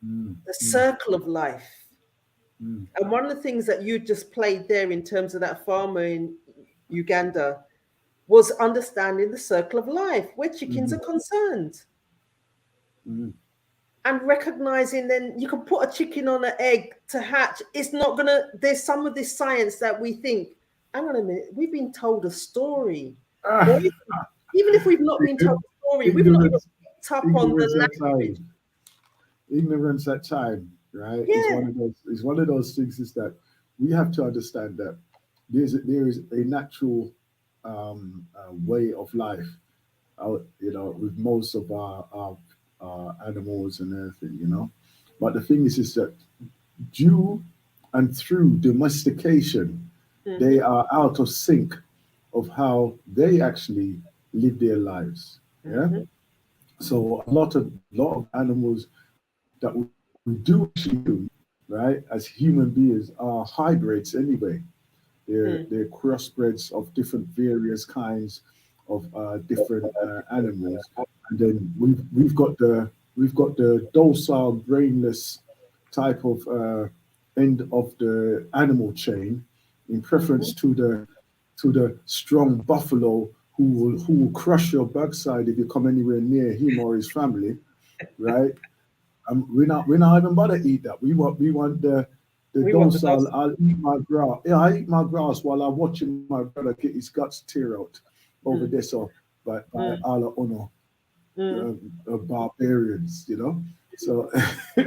the circle of life. And one of the things that you just played there in terms of that farmer in Uganda was understanding the circle of life where chickens are concerned. And recognizing then you can put a chicken on an egg to hatch. It's not gonna, there's some of this science that we think, hang on a minute, we've been told a story. Or even if we've not been told a story, we've not even Ignorance, picked up on ignorance the at language. time. Ignorance at time, right? It's Yeah. one of those. It's one of those things. Is that we have to understand that there is a natural way of life out, with most of our animals and everything, But the thing is that due and through domestication, they are out of sync of how they actually live their lives. Yeah. So a lot of animals that we do actually do, right, as human beings are hybrids anyway. They're crossbreds of different various kinds of different animals, and then we've got the docile, brainless type of end of the animal chain, in preference to the strong buffalo who will crush your backside if you come anywhere near him or his family, right? We're not even about to eat that. We want the We want the docile. dust. I'll eat my grass. Yeah, I eat my grass while I'm watching my brother get his guts tear out over Mm, this or by mm, Allah honor mm. barbarians. So yeah,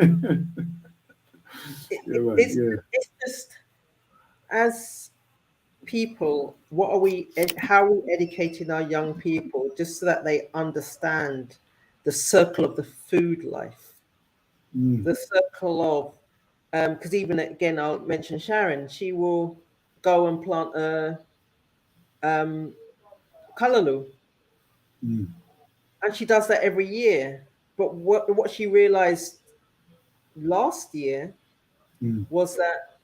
man, It's yeah. it's just as people, what are we? How are we educating our young people just so that they understand the circle of the food life, Mm, the circle of because even again, I'll mention Sharon. She will go and plant a callaloo, mm, and she does that every year. But what she realized last year mm. was that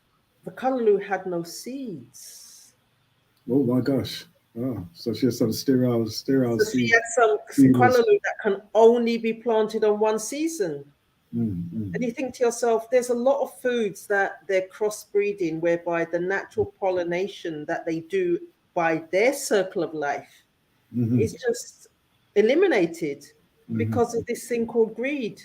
the callaloo had no seeds. Oh my gosh. Oh, so she has some sterile So she seed had some seedless. callaloo that can only be planted on one season. Mm, mm, And you think to yourself, there's a lot of foods that they're crossbreeding, whereby the natural pollination that they do by their circle of life mm-hmm, is just eliminated mm-hmm, because of this thing called greed,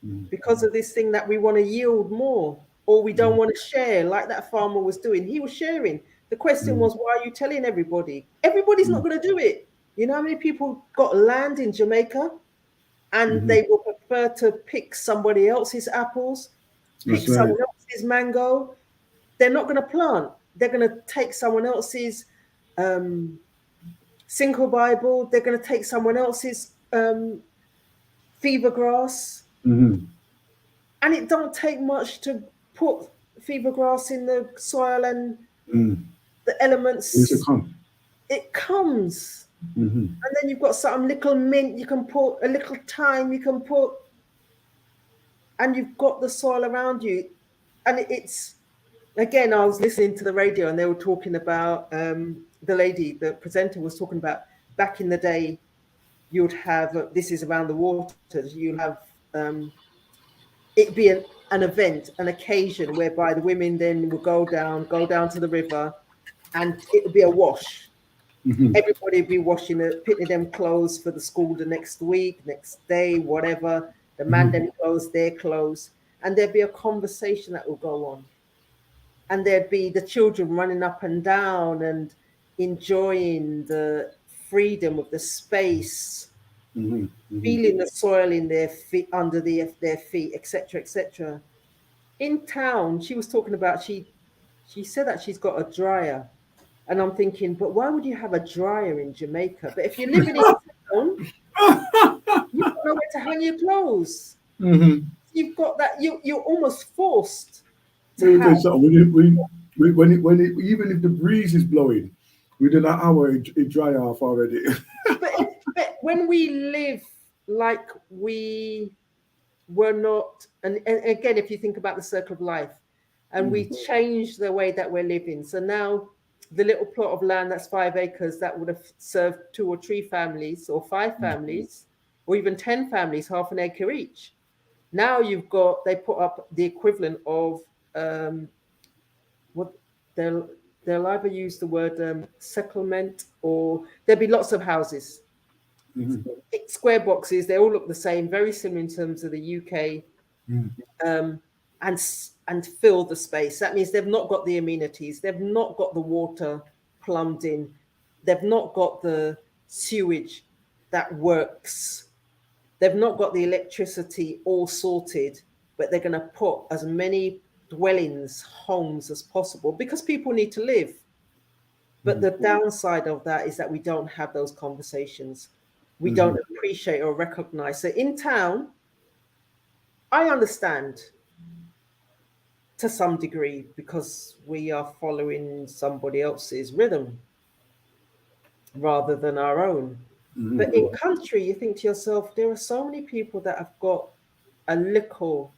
mm-hmm, because of this thing that we want to yield more or we don't want to share, like that farmer was doing. He was sharing. The question mm-hmm, was, why are you telling everybody? Everybody's not going to do it. You know how many people got land in Jamaica and mm-hmm. they will prefer to pick somebody else's apples, pick That's right. someone else's mango? They're not going to plant. They're going to take someone else's um, single Bible. They're going to take someone else's fever grass. Mm-hmm. And it don't take much to put fever grass in the soil and Mm. the Here's a elements, come. it comes. Mm-hmm. And then you've got some little mint you can put, a little thyme you can put, and you've got the soil around you. And it's, again, I was listening to the radio and they were talking about the lady, the presenter was talking about back in the day, you'd have, this is around the waters, you'll have it be an event, an occasion whereby the women then will go down to the river, and it would be a wash. Mm-hmm. Everybody would be washing it, putting them clothes for the school the next week, next day, whatever. The man Mm-hmm. then clothes, their clothes, and there'd be a conversation that will go on, and there'd be the children running up and down and enjoying the freedom of the space, Mm-hmm. Mm-hmm. feeling the soil in their feet, under their feet, etc., etc. In town, she was talking about she said that she's got a dryer, and I'm thinking, but why would you have a dryer in Jamaica? But if you're living in town, you've got nowhere to hang your clothes. Mm-hmm. You've got that you're almost forced to Let me tell have. you something. When it, even if the breeze is blowing, within an hour it dry off already. But when we live like we were not, and again, if you think about the circle of life, and we Mm, change the way that we're living. So now the little plot of land that's 5 acres that would have served 2 or 3 families or 5 mm, families or even 10 families, half an acre each. Now you've got, they put up the equivalent of um, what they'll they'll either use the word settlement, or there'll be lots of houses, Mm-hmm. square boxes. They all look the same, very similar in terms of the UK, um, and fill the space. That means they've not got the amenities, they've not got the water plumbed in, they've not got the sewage that works, they've not got the electricity all sorted, but they're going to put as many dwellings, homes as possible because people need to live. But Mm-hmm. the downside of that is that we don't have those conversations. We Mm-hmm. don't appreciate or recognize. So in town, I understand to some degree because we are following somebody else's rhythm rather than our own. But in Mm-hmm. country, you think to yourself, there are so many people that have got a little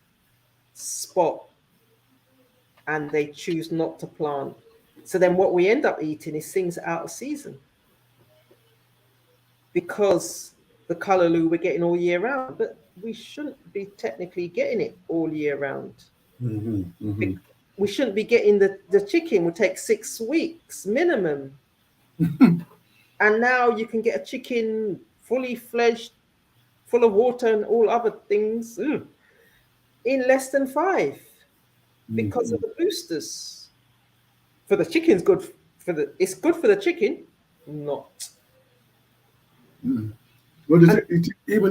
spot and they choose not to plant. So then what we end up eating is things out of season because the callaloo we're getting all year round, but we shouldn't be technically getting it all year round. Mm-hmm. Mm-hmm. We shouldn't be getting the chicken would take 6 weeks minimum. And now you can get a chicken fully fledged, full of water and all other things in less than 5 because Mm-hmm. of the boosters. For the chicken's good for the it's good for the chicken, not. Mm-hmm. What is And it?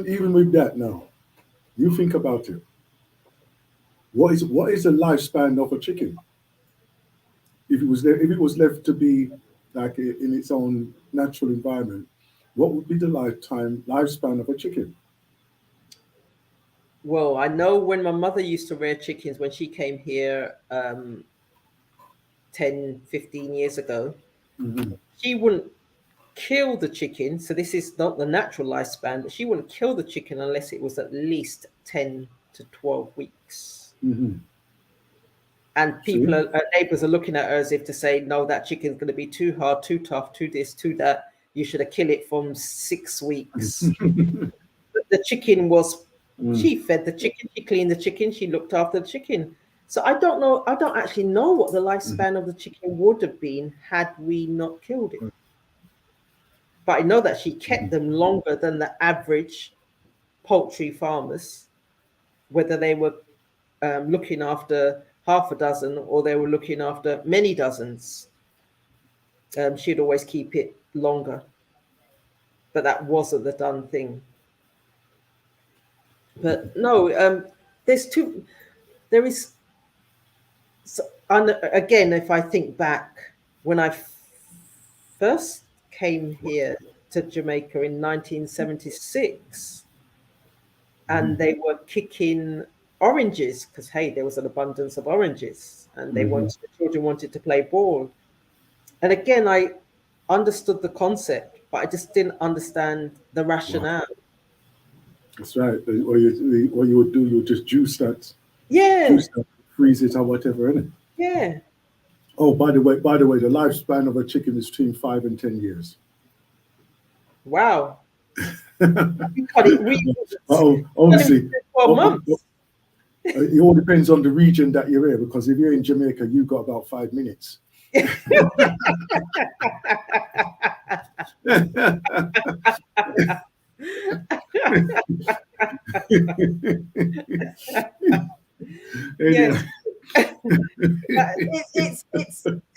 Even with that now, you think about it. What is the lifespan of a chicken? If it was left to be like in its own natural environment, what would be the lifespan of a chicken? well, I know when my mother used to rear chickens when she came here 10, 15 years ago, Mm-hmm. she wouldn't kill the chicken. So this is not the natural lifespan, but she wouldn't kill the chicken unless it was at least 10 to 12 weeks. Mm-hmm. And people See? are, neighbors are looking at her as if to say, no, that chicken's going to be too hard, too tough, too this, too that. You should have killed it from 6 weeks. But the chicken was, Mm. she fed the chicken, she cleaned the chicken, she looked after the chicken. So I don't know, I don't actually know what the lifespan of the chicken would have been had we not killed it. But I know that she kept Mhm. them longer than the average poultry farmers, whether they were looking after half a dozen or they were looking after many dozens. She'd always keep it longer, but that wasn't the done thing. But no, there's two. There is, so, and again, if I think back when I first came here to Jamaica in 1976, and Mhm. they were kicking oranges because hey, there was an abundance of oranges, and they Mhm. wanted the children wanted to play ball. And again, I understood the concept, but I just didn't understand the Wow. rationale. That's right. What you would do, you would just Yeah, juice that, freeze it or whatever, innit? yeah. Oh, by the way, the lifespan of a chicken is between 5 and 10 years. Wow. We cut it. We Oh, cut it obviously, within 12 months. it all depends on the region that you're in. Because if you're in Jamaica, you've got about 5 minutes. Yes. Anyhow.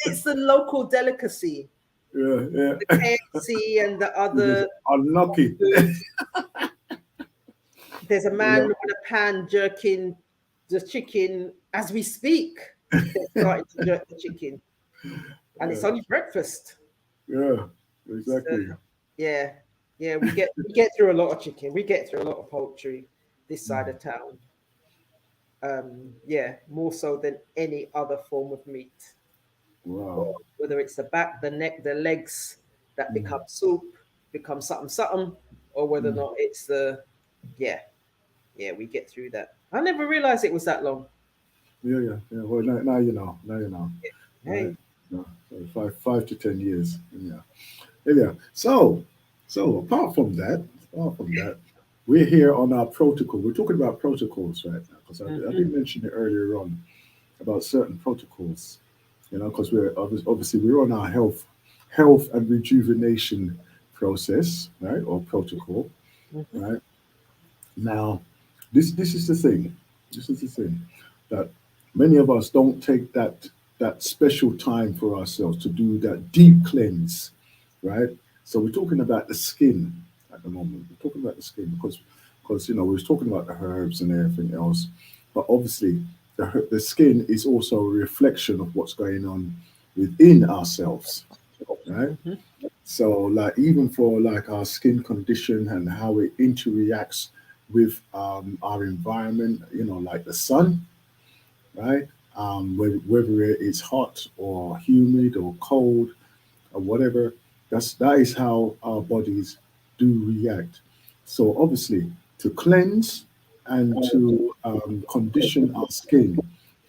It's the local delicacy. Yeah, The yeah. KFC and the You're just other unlucky. foods. There's a You man know. with a pan jerking the chicken as we speak. They're starting to jerk the chicken, and it's Yeah, only breakfast. yeah, So, exactly. yeah, yeah, we get through a lot of chicken. We get through a lot of poultry this side Mm. of town. Yeah, more so than any other form of meat. Wow. Whether it's the back, the neck, the legs that Mm. become soup, become something something, or whether or Mm. not it's the yeah, yeah, we get through that. I never realized it was that long. Yeah, yeah, yeah. Well, now you know. Now you know. Right? Hey, No, so 5 to 10 years. Yeah, yeah. So apart from that, we're here on our protocol. We're talking about protocols right now because I Mhm. did mention it earlier on about certain protocols. Because we're obviously we're on our health and rejuvenation process, right, or protocol, Mhm. right. Now, this is the thing. This is the thing that many of us don't take that special time for ourselves to do that deep cleanse, right? So we're talking about the skin at the moment. We're talking about the skin because we was talking about the herbs and everything else, but obviously the skin is also a reflection of what's going on within ourselves, right? Mhm. So like even for like our skin condition and how it interacts with our environment, like the sun, right? Whether it's hot or humid or cold or whatever, that is how our bodies do react. So obviously, to cleanse and to condition our skin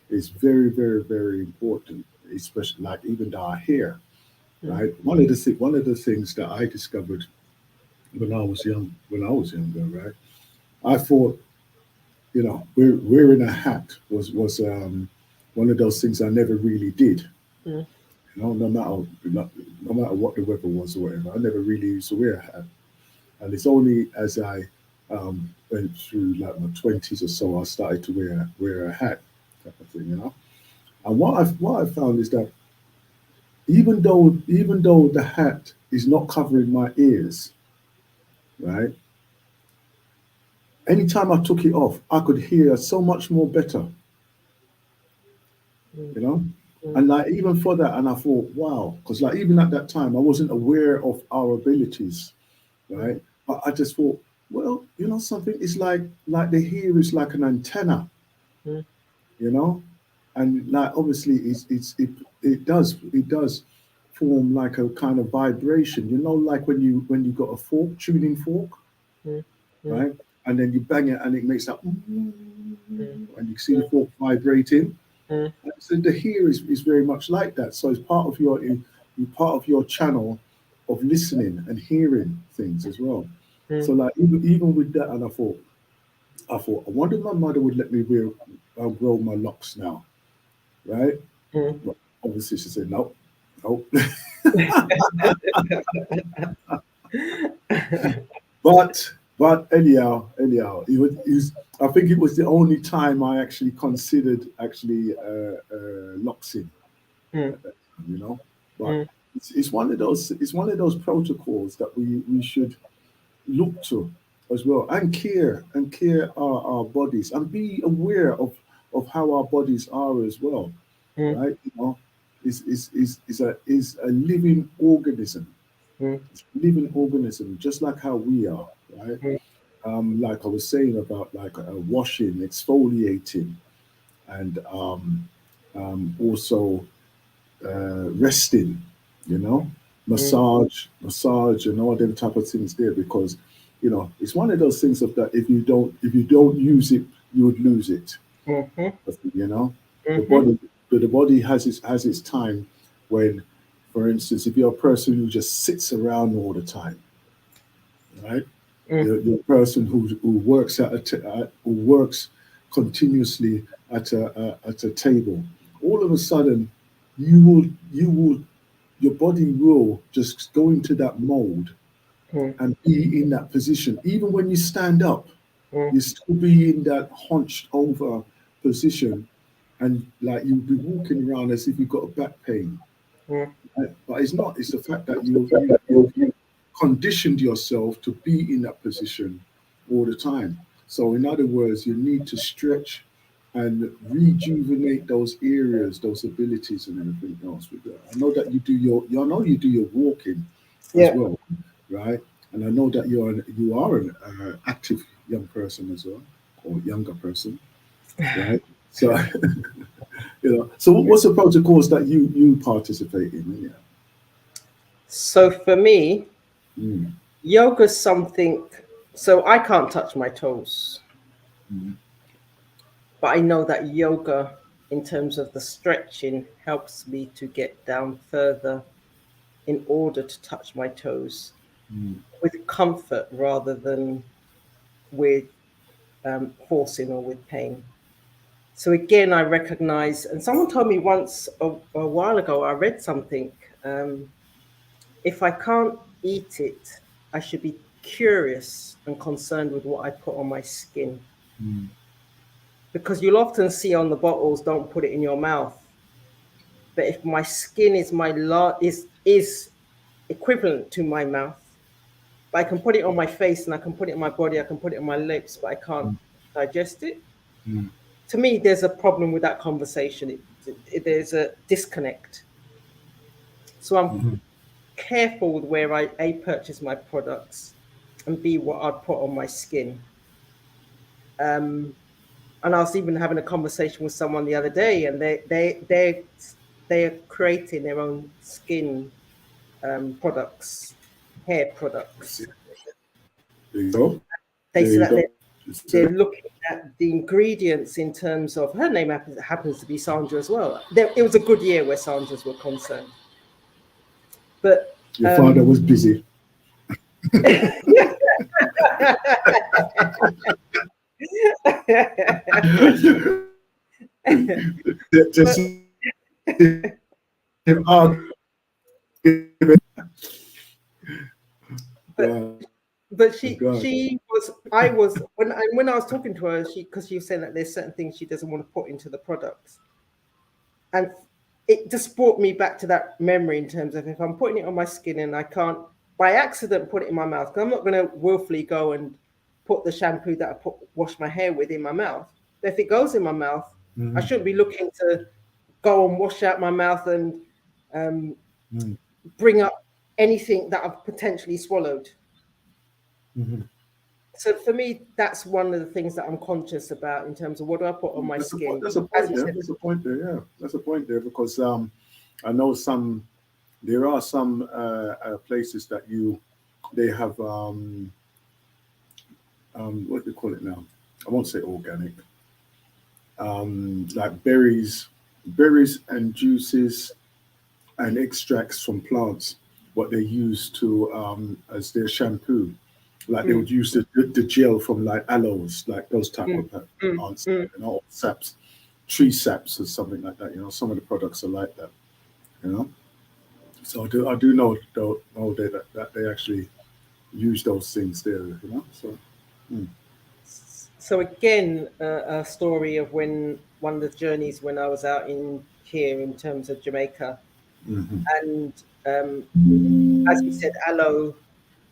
is very, very, very important, especially like even our hair, Mhm. right? One of the things that I discovered when I was younger, right? I thought, wearing a hat was one of those things I never really did. Mhm. No matter what the weather was or whatever, I never really used to wear a hat. And it's only as I went through like my twenties or so, I started to wear a hat type of thing. And what I found is that even though the hat is not covering my ears, right? Anytime I took it off, I could hear so much more better, Mhm. you know? Mhm. And like even for that, and I thought, wow, because like even at that time, I wasn't aware of our abilities, right? But I just thought, well, something is like the hair is like an antenna, Mhm. you know, and like obviously it does form like a kind of vibration, like when you got a fork, tuning fork, Mhm. Mhm. right? And then you bang it and it makes that, Mhm. and you see the fork vibrating. Mhm. And so the here is very much like that. So it's part of your channel of listening and hearing things as well. So Mhm. like even with that, and I thought, I wonder if my mother would let me grow my locks now, right? Mhm. But obviously she said no, no. But anyhow, I think it was the only time I actually considered actually loxing Mhm. at that time. But Mhm. it's one of those protocols that we should look to as well, and care our bodies and be aware of how our bodies are as well, Mhm. right? Is a living organism. Mhm. It's a living organism, just like how we are, right? Mhm. Like I was saying about like washing, exfoliating, and also resting, you know, Mhm. massage, and all them type of things there, because it's one of those things of that if you don't use it, you would lose it. Mhm. You know, the Mhm. body has its time when, for instance, if you're a person who just sits around all the time, right? Mhm. You're a person who works who works continuously at a table. All of a sudden, you will your body will just go into that mode Mhm. and be in that position. Even when you stand up, Mhm. you still be in that hunched over position, and like you'll be walking around as if you've got a back pain. Mhm. Right? But it's not. It's the fact that you've conditioned yourself to be in that position all the time. So, in other words, you need to stretch and rejuvenate those areas, those abilities, and everything else. With that, I know that I know you do your walking as Yeah. well, right? And I know that you are an active young person as well, or younger person, right? So, so what's the protocols that you participate in? Yeah. So for me, Mm, yoga's something. So I can't touch my toes, mm, but I know that yoga, in terms of the stretching, helps me to get down further in order to touch my toes mm, with comfort rather than with forcing or with pain. So again, I recognize, and someone told me once a while ago, I read something. If I can't eat it, I should be curious and concerned with what I put on my skin. Mm. Because you'll often see on the bottles, don't put it in your mouth. But if my skin is is equivalent to my mouth, but I can put it on my face and I can put it on my body, I can put it on my lips, but I can't digest it. Mm. To me, there's a problem with that conversation. There's a disconnect. So I'm Mhm. careful with where I A, purchase my products, and B, what I put on my skin. And I was even having a conversation with someone the other day, and they're creating their own skin products, hair That's it. products. There you go. They There said you that go. Just they're looking at the ingredients in terms of her name happens to be Sandra as well. It was a good year where Sandras were concerned, but your father was busy. but Just him arguing. but God, but God. she was I was when I was talking to her, because she was saying that there's certain things she doesn't want to put into the products, and it just brought me back to that memory in terms of, if I'm putting it on my skin and I can't by accident put it in my mouth, because I'm not going to willfully go and put the shampoo that wash my hair with in my mouth. But if it goes in my mouth, I Mhm. shouldn't be looking to go and wash out my mouth and um, Mm. bring up anything that I've potentially swallowed. Mhm. So for me, that's one of the things that I'm conscious about in terms of what do I put on my That's a point. skin. That's a As point you there. said, That's a point there. Yeah, that's a point there because I know some. There are some places that they have what do you call it now? I won't say organic. Like berries and juices and extracts from plants, what they use to as their shampoo. Like they mm, would use the gel from like aloes, like those type mm, of mm, plants, mm. saps, tree saps or something like that. Some of the products are like that. You know, so I do know that they actually use those things there. So mm, So again, a story of when one of the journeys when I was out in here in terms of Jamaica, hmm and as you said, aloe.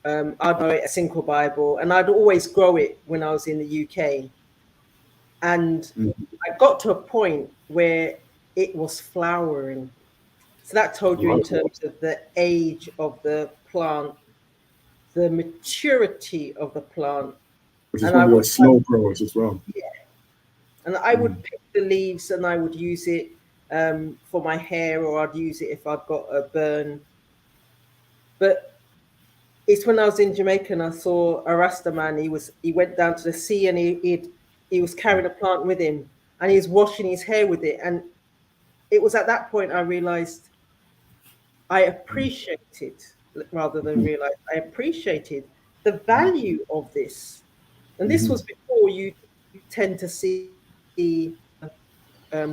I'd know it a single Bible, and I'd always grow it when I was in the UK. And hmm I got to a point where it was flowering. So that told you in right. terms of the age of the plant, the maturity of the plant. Which is And one of those slow growers as well. I would Mm. pick the leaves and I would use it for my hair, or I'd use it if I'd got a burn. But it's when I was in Jamaica and I saw a Rasta man. He went down to the sea and he was carrying a plant with him and he was washing his hair with it. And it was at that point I realized I appreciated, rather than Mhm. realize, I appreciated the value of this. And this Mhm. was before you tend to see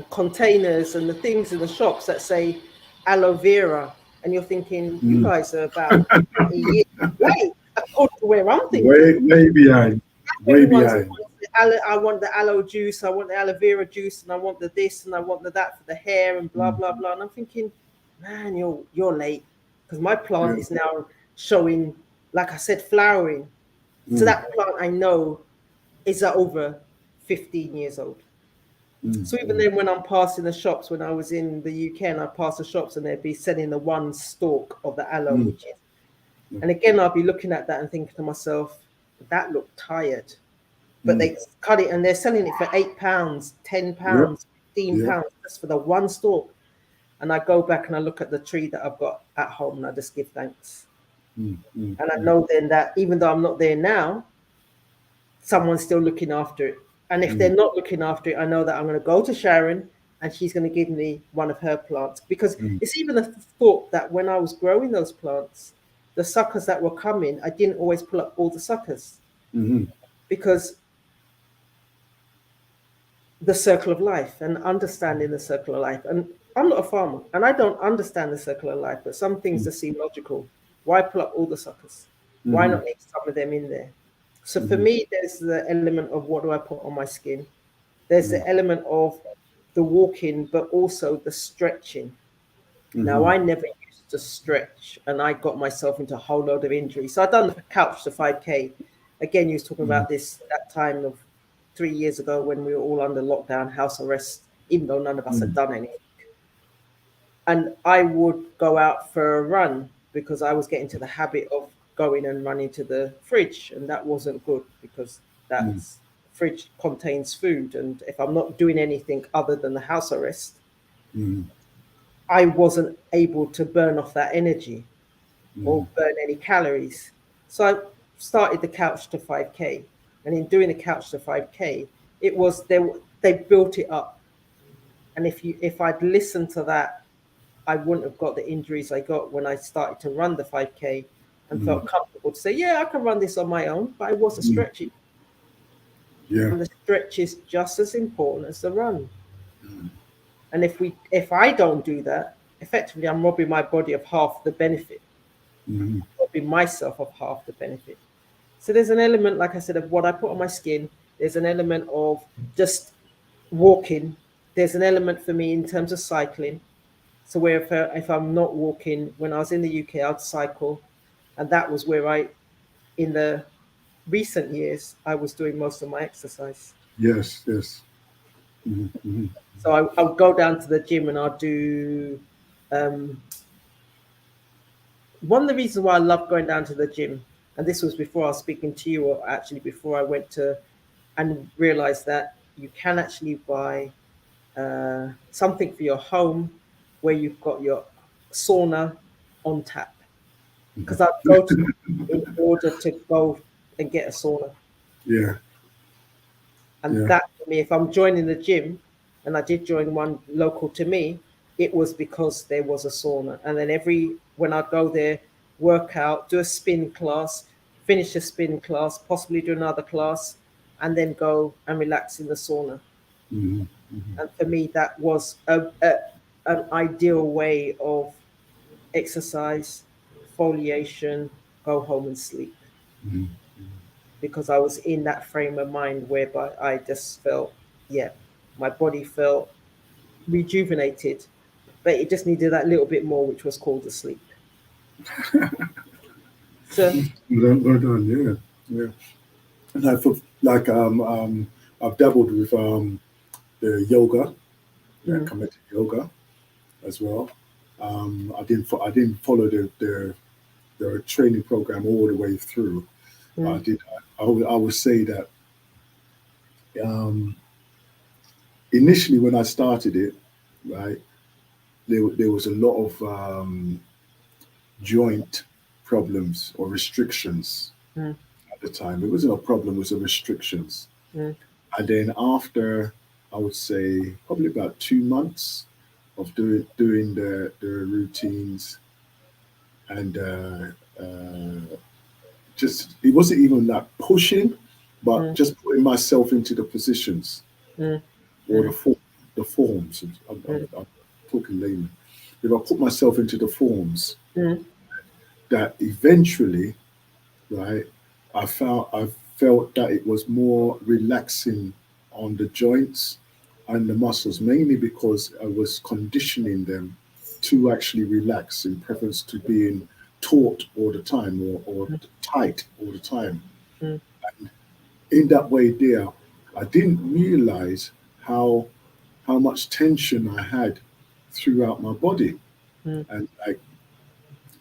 containers and the things in the shops that say aloe vera, and you're thinking, you Mm. guys are about 20 years late according to where I'm thinking. Way behind, way Everyone's behind. I want the aloe juice, I want the aloe vera juice, and I want the this and I want the that for the hair and blah Mm. blah blah. And I'm thinking, man, you're late, because my plant Yeah. is now showing, like I said, flowering. So Mm. that plant I know is over 15 years old. Mm. So even Mm. then, when I'm passing the shops, when I was in the UK and I'd pass the shops and they'd be selling the one stalk of the aloe, Mm. which is, Mm. and again, I'll be looking at that and thinking to myself, that looked tired. But Mm. they cut it and they're selling it for £8, Yep. £10, £15 Yep. just for the one stalk. And I go back and I look at the tree that I've got at home and I just give thanks. Mm. Mm. And I Mm. know then that even though I'm not there now, someone's still looking after it. And if Mm. they're not looking after it, I know that I'm going to go to Sharon and she's going to give me one of her plants. Because Mm. it's even a thought that when I was growing those plants, the suckers that were coming, I didn't always pull up all the suckers. Mhm. because the circle of life and understanding the circle of life. And I'm not a farmer and I don't understand the circle of life, but some things just seem logical. Why pull up all the suckers? Why Mm-hmm. not leave some of them in there? So for Mm-hmm. me, there's the element of what do I put on my skin? There's the element of the walking, but also the stretching. Now, Mm-hmm. I never used to stretch and I got myself into a whole load of injuries. So I done the couch to 5K. Again, you was talking about this that time of 3 years ago when we were all under lockdown, house arrest, even though none of us had Mm-hmm. done anything. And I would go out for a run because I was getting to the habit of going and running to the fridge. And that wasn't good because that's fridge contains food. And if I'm not doing anything other than the house arrest, Mm-hmm. I wasn't able to burn off that energy Mm-hmm. or burn any calories. So I started the couch to 5K. And in doing the couch to 5K, it was they built it up. And if I'd listened to that, I wouldn't have got the injuries I got when I started to run the 5K and Mm-hmm. felt comfortable to say, yeah, I can run this on my own, but I wasn't Mm-hmm. stretching. Yeah. And the stretch is just as important as the run. And if I don't do that, effectively I'm robbing my body of half the benefit, Mm-hmm. robbing myself of half the benefit. So there's an element, like I said, of what I put on my skin. There's an element of just walking. There's an element for me in terms of cycling. So where if I'm not walking, when I was in the UK, I'd cycle, and that was where in the recent years, I was doing most of my exercise. Yes. Yes. Mm-hmm. Mm-hmm. So I would go down to the gym and I'd do. Um, One of the reasons why I love going down to the gym, and this was before I was speaking to you, or actually before I went to and realized that you can actually buy something for your home where you've got your sauna on tap. Because I'd go to in order to go and get a sauna. Yeah. And Yeah. that for me, if I'm joining the gym, and I did join one local to me, it was because there was a sauna. And then when I'd go there, work out, do a spin class, finish a spin class, possibly do another class, and then go and relax in the sauna. Mm-hmm. And for me, that was an ideal way of exercise, foliation, go home and sleep. Mm-hmm. Because I was in that frame of mind whereby I just felt, yeah, my body felt rejuvenated, but it just needed that little bit more, which was called the sleep. So, Well done. Yeah. Yeah. And I've dabbled with the yoga, yeah, mm, committed yoga as well. I didn't follow the training program all the way through. I mm, did. I would say that um, initially when I started it, right, there was a lot of joint problems or restrictions mm, at the time. It wasn't a problem; it was a restrictions. mm, And then after, I would say probably about 2 months of doing the routines and just it wasn't even like pushing, but mm, just putting myself into the positions mm, or the forms. I'm talking layman. If I put myself into the forms, mm, that eventually, right, I felt that it was more relaxing on the joints and the muscles, mainly because I was conditioning them to actually relax in preference to being taut all the time or tight all the time. mm, In that way there, I didn't realize how how much tension I had throughout my body. mm, And like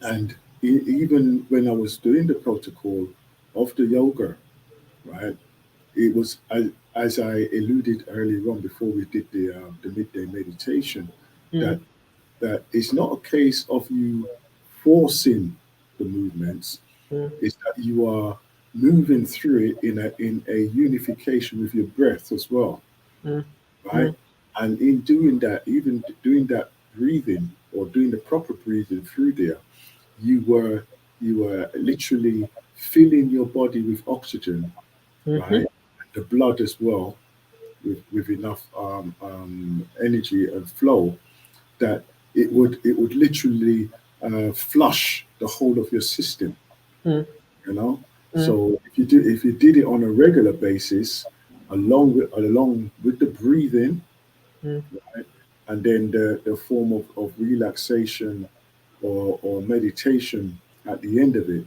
and even when I was doing the protocol of the yoga, right? It was as I alluded earlier on before we did the midday meditation, mm, that that it's not a case of you forcing the movements. mm, It's that you are moving through it in a unification with your breath as well, mm, right? And in doing that, even doing that breathing or doing the proper breathing through there, you were you were literally filling your body with oxygen Mm-hmm. right? The blood as well, with enough energy and flow, that it would literally flush the whole of your system, Mm, you know. mm, So if you did it on a regular basis, along with the breathing, mm, right, and then the form of relaxation or meditation at the end of it,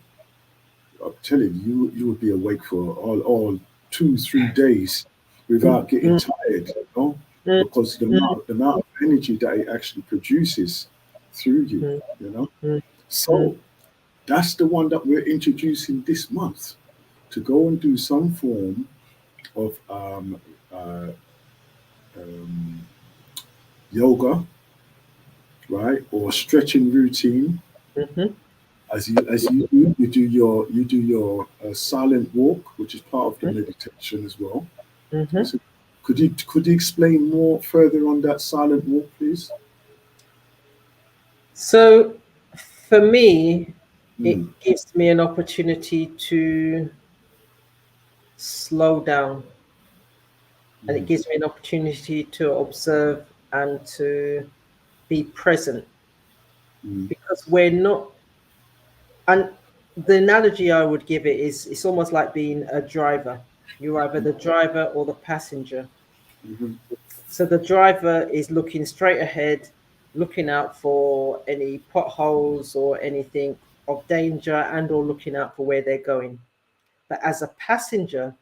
I'm telling you, you would be awake for all 2, 3 days without getting mm, tired, you know, mm, because the mm, amount, the amount of energy that it actually produces through you, mm, you know. mm, mm, So that's the one that we're introducing this month, to go and do some form of uh, um, yoga, right, or stretching routine. mhm, As you do your silent walk, which is part of the meditation as well. mhm. So could you explain more further on that silent walk, please? So for me, it Mm, gives me an opportunity to slow down, and it mm, gives me an opportunity to observe and to be present, mm, because we're not. And the analogy I would give it is, it's almost like being a driver. You're either the driver or the passenger. mhm, So the driver is looking straight ahead, looking out for any potholes or anything of danger, and or looking out for where they're going. But as a passenger,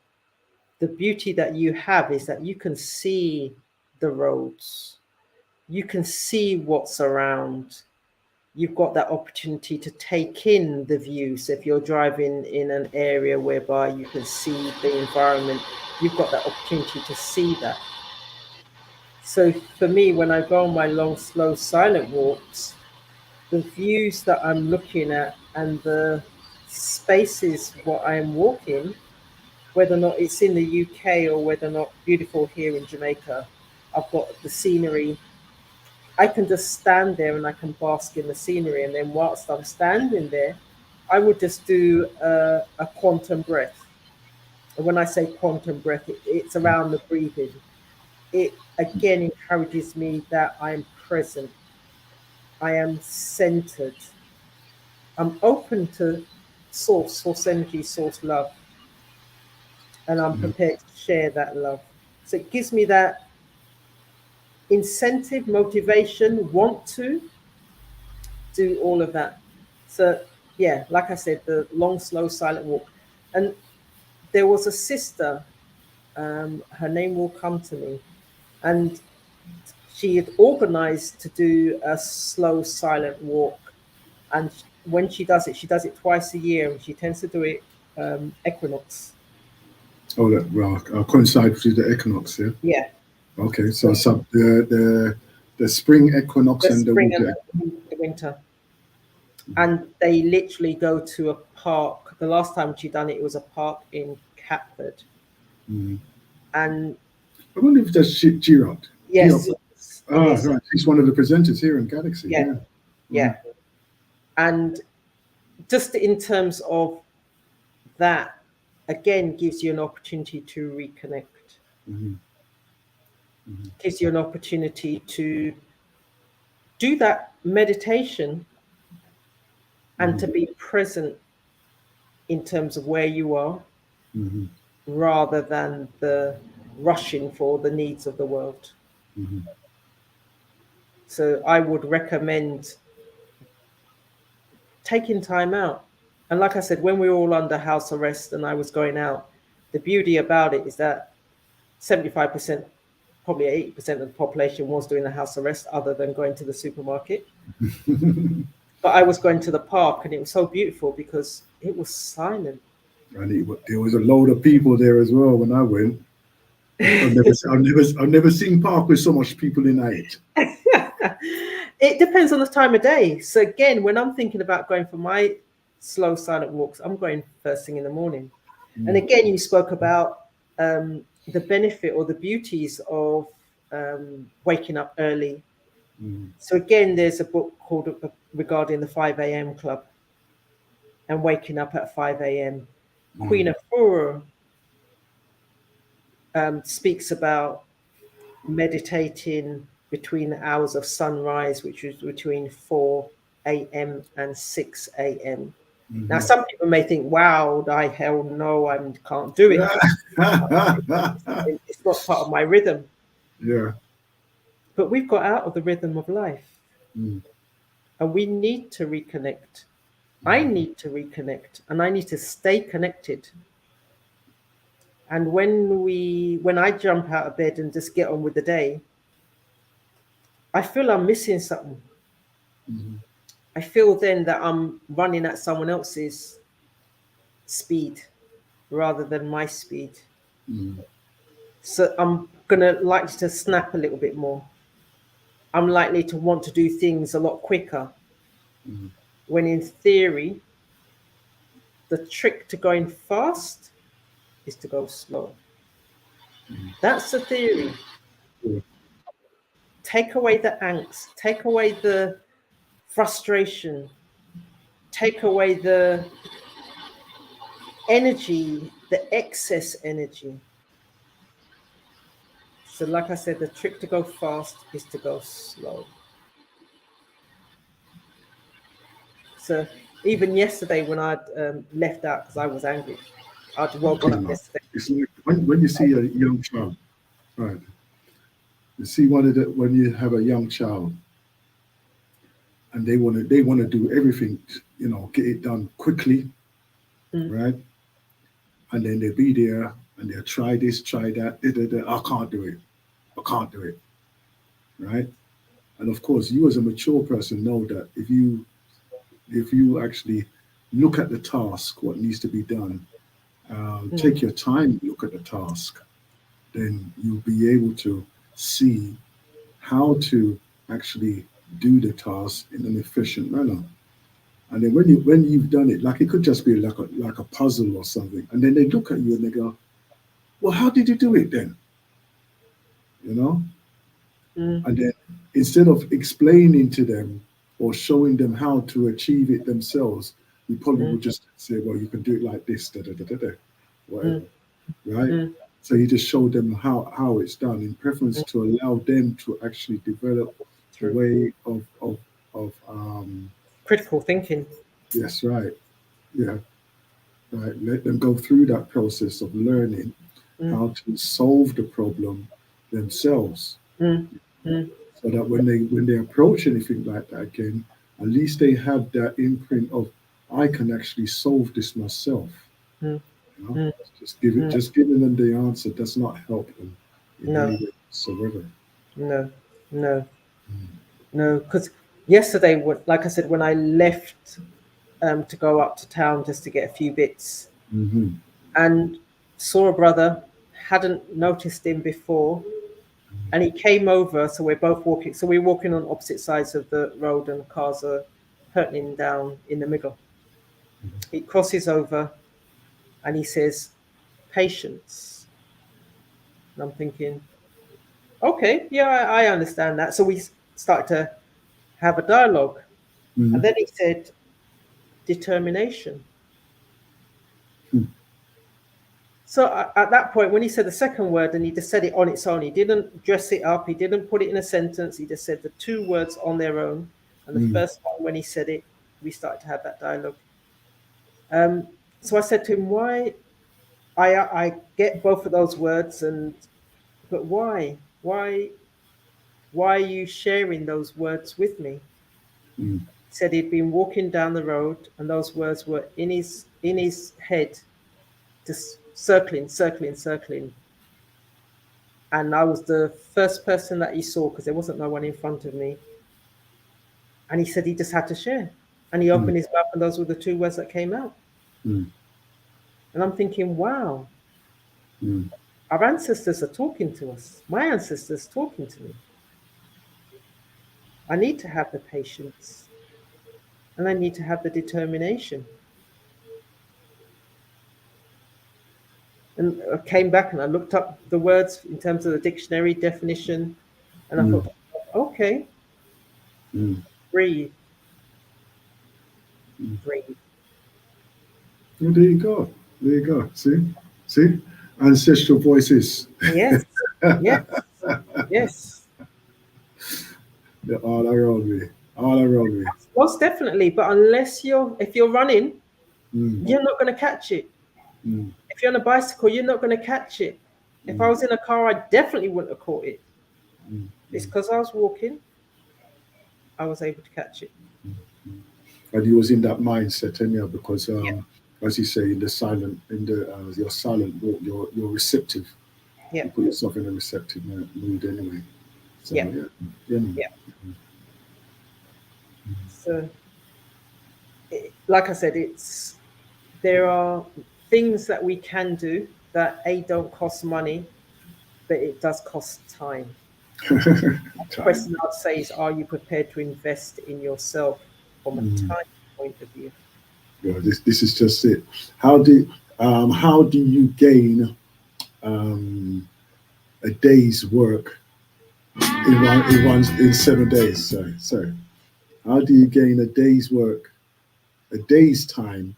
the beauty that you have is that you can see the roads, you can see what's around. You've got that opportunity to take in the view. So if you're driving in an area whereby you can see the environment, you've got that opportunity to see that. So for me, when I go on my long, slow, silent walks, the views that I'm looking at and the spaces what I'm walking, whether or not it's in the UK or whether or not beautiful here in Jamaica, I've got the scenery. I can just stand there and I can bask in the scenery. And then whilst I'm standing there, I would just do a quantum breath. And when I say quantum breath, it's around the breathing. It again encourages me that I'm present, I am centered, I'm open to source energy, source love, and I'm mhm, prepared to share that love. So it gives me that incentive, motivation, want to do all of that. So yeah, like I said, the long, slow, silent walk. And there was a sister, her name will come to me, and she had organized to do a slow, silent walk. And when she does it twice a year, and she tends to do it equinox. oh, that well, coincide with the equinox, yeah. Yeah. Okay, so So the spring equinox the and the spring winter. and the winter. And they literally go to a park. The last time she done it, it was a park in Catford. Mm. And I wonder if that's Girard. yes, it Ah, is. right. He's one of the presenters here in Galaxy. Yeah, Yeah. yeah. Mm, And just in terms of that, again, gives you an opportunity to reconnect, mhm, mhm, gives you an opportunity to do that meditation and mhm, to be present in terms of where you are, mhm, rather than the rushing for the needs of the world. mhm, So I would recommend taking time out. And like I said, when we were all under house arrest and I was going out, the beauty about it is that 75%, probably 80% of the population was doing the house arrest other than going to the supermarket. mhm. But I was going to the park and it was so beautiful because it was silent. And there was a load of people there as well when I went. I've never seen Park with so much people in it. It depends on the time of day. So again, when I'm thinking about going for my slow silent walks, I'm going first thing in the morning. And Mm, again, you spoke about the benefit or the beauties of waking up early. mm, So again, there's a book called regarding the 5 a.m. club and waking up at 5 a.m. mm, Queen Afua speaks about meditating between the hours of sunrise, which is between 4 a.m. and 6 a.m. Now, Mhm. some people may think, wow, I hell no, I can't do it. It's not part of my rhythm. Yeah. But we've got out of the rhythm of life Mm. and we need to reconnect. I Mhm. need to reconnect and I need to stay connected. And when I jump out of bed and just get on with the day, I feel I'm missing something. Mhm. I feel then that I'm running at someone else's speed rather than my speed. Mhm. So I'm gonna like to snap a little bit more. I'm likely to want to do things a lot quicker. Mhm. When in theory, the trick to going fast is to go slow. That's the theory. Yeah. Take away the angst, take away the frustration, take away the energy, the excess energy. So, like I said, the trick to go fast is to go slow. So, even yesterday when I'd left out because I was angry, I'd woken You up know, yesterday. it's like when you see a young child, right? You see when you have a young child and they want to do everything, get it done quickly, Mm, right? And then they'll be there and they'll try this, try that. Da, da, da. I can't do it. I can't do it, right? And of course, you as a mature person know that if you actually look at the task, what needs to be done, mm, take your time, look at the task, then you'll be able to see how to actually do the task in an efficient manner. And then when you've done it, like it could just be like a puzzle or something, and then they look at you and they go, "Well, how did you do it then?" You know, mm, and then instead of explaining to them or showing them how to achieve it themselves, you probably mm, would just say, "Well, you can do it like this, da da da da da," mm, whatever, right? mm, So you just show them how it's done in preference mm. to allow them to actually develop the True. way of Critical thinking. yes, right, yeah, right. Let them go through that process of learning Mm, how to solve the problem themselves, mm, mm, so that when they approach anything like that again, at least they have that imprint of I can actually solve this myself. mm, You know, mm, mm. just giving them the answer does not help them in No, any way whatsoever. no, no, no. Because yesterday, like I said, when I left to go up to town just to get a few bits, Mm-hmm. and saw a brother, hadn't noticed him before, and he came over. So we're both walking. So we're walking on opposite sides of the road, and cars are hurtling down in the middle. He crosses over, and he says, "Patience." And I'm thinking, okay, yeah, I understand that. So we start to have a dialogue, and Mm-hmm. then he said, "Determination." So at that point, when he said the second word and he just said it on its own, he didn't dress it up, he didn't put it in a sentence, he just said the two words on their own. And the Mm-hmm. first time when he said it, we started to have that dialogue. Um, so I said to him, "Why?" I get both of those words, but why? Why are you sharing those words with me? Mm-hmm. He said he'd been walking down the road and those words were in his head, just circling, circling, circling. And I was the first person that he saw because there wasn't no one in front of me. And he said he just had to share. And he opened his mouth, and those were the two words that came out. Mm-hmm. And I'm thinking, wow, Mm-hmm. our ancestors are talking to us. My ancestors talking to me. I need to have the patience and I need to have the determination. And I came back and I looked up the words in terms of the dictionary definition. And I thought, okay, Mm-hmm. breathe, breathe. Well, there you go. There you go. See? Ancestral voices. Yes, yes, yes. They're all around me. All around me. Most definitely. But unless if you're running, Mm, you're not going to catch it. mm, If you're on a bicycle, you're not going to catch it. If I mm, was in a car, I definitely wouldn't have caught it. mm, It's mm, because I was walking, I was able to catch it. mm. And you was in that mindset, anyhow, because Yeah, as you say, in the silent, in the your silent walk, you're receptive. yeah, You put yourself in a receptive mood anyway. So yeah, yeah, yeah, man. yeah. So, like I said, there are things that we can do that don't cost money, but it does cost time. The Time. question I'd say is, are you prepared to invest in yourself from a Mm. time point of view? Yeah, this is just it. How do you gain um, a day's work in 7 days? Sorry. How do you gain a day's work, a day's time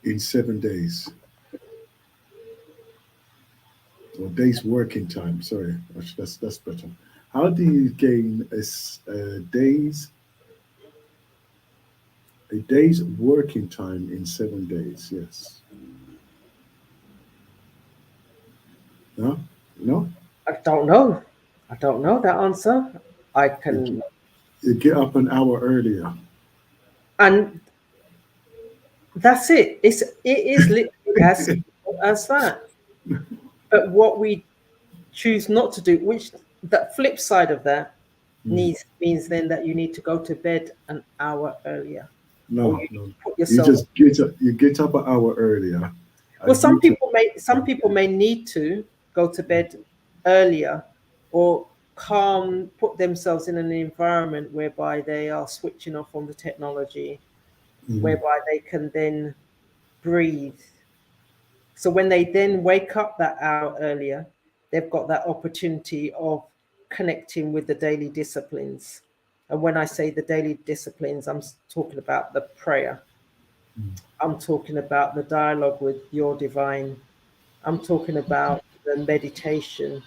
in 7 days, or day's working time? Sorry, that's better. How do you gain a day's working time in 7 days? Yes. No. No. I don't know. I don't know that answer. I You, can, you get up an hour earlier. and that's it. It is literally as simple as that. But what we choose not to do, which the flip side of that Mm. means then that you need to go to bed an hour earlier, or you No, need no. to put You yourself. just get up. You get up an hour earlier, Well, and you take. some people may need to go to bed earlier, or put themselves in an environment whereby they are switching off on the technology, Mm, whereby they can then breathe. So when they then wake up that hour earlier, they've got that opportunity of connecting with the daily disciplines. And when I say the daily disciplines, I'm talking about the prayer. mm, I'm talking about the dialogue with your divine. I'm talking about the meditation.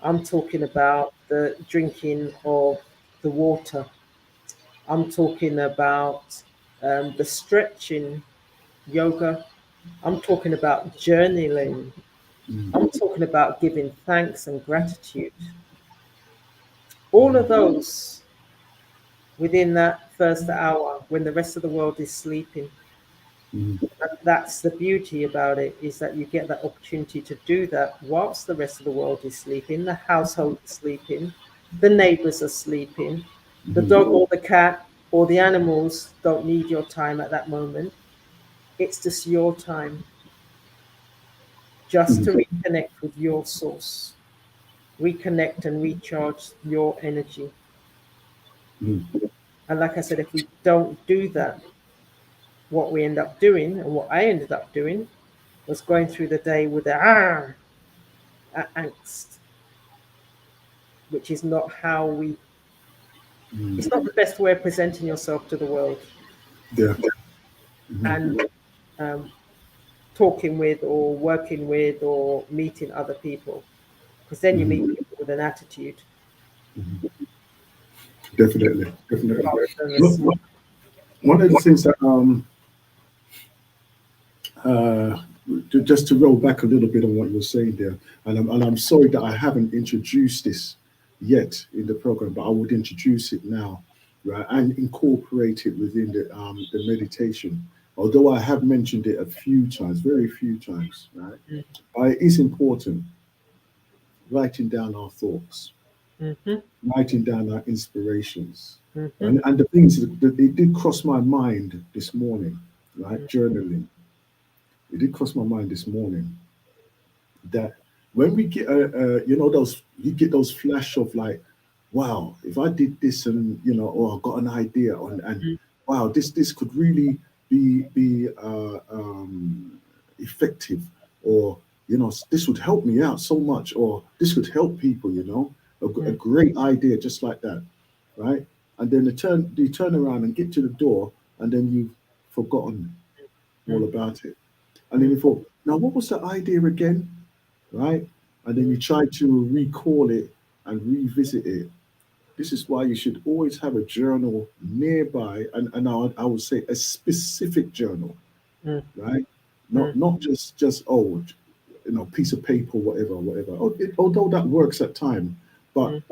I'm talking about the drinking of the water. I'm talking about the stretching yoga. I'm talking about journaling. mm, I'm talking about giving thanks and gratitude. All of mm, those within that first hour when the rest of the world is sleeping. mm, And that's the beauty about it, is that you get that opportunity to do that whilst the rest of the world is sleeping, the household is sleeping, the neighbors are sleeping, the mm, dog or the cat or the animals don't need your time at that moment. It's just your time, just to mm, reconnect with your source, reconnect and recharge your energy. mm, And like I said, if we don't do that, what we end up doing, and what I ended up doing, was going through the day with angst, which is not how we. It's mm. not the best way of presenting yourself to the world Yeah. Mhm, and um, talking with, or working with, or meeting other people, because then you mhm, meet people with an attitude mhm. Definitely, definitely. rather than a Look, smile. one of the things that uh, just to roll back a little bit on what you were saying there, and I'm sorry that I haven't introduced this yet in the program, but I would introduce it now, right, and incorporate it within the meditation. Although I have mentioned it a few times, very few times, right, but it is important writing down our thoughts, Mm-hmm, writing down our inspirations, mm-hmm, and the things that it did cross my mind this morning, right, journaling. It did cross my mind this morning that when we get those, you get those flash of like, wow, if I did this, and or I got an idea on, and mm-hmm, wow, this could really be effective, or this would help me out so much, or this would help people, a great idea just like that, right? And then you turn around and get to the door, and then you've forgotten all mm-hmm, about it. And then you thought, now what was the idea again, right? And then you try to recall it and revisit it. This is why you should always have a journal nearby, and I would say a specific journal, mm, right? mm, Not just old, piece of paper, whatever. Although that works at time, but mm,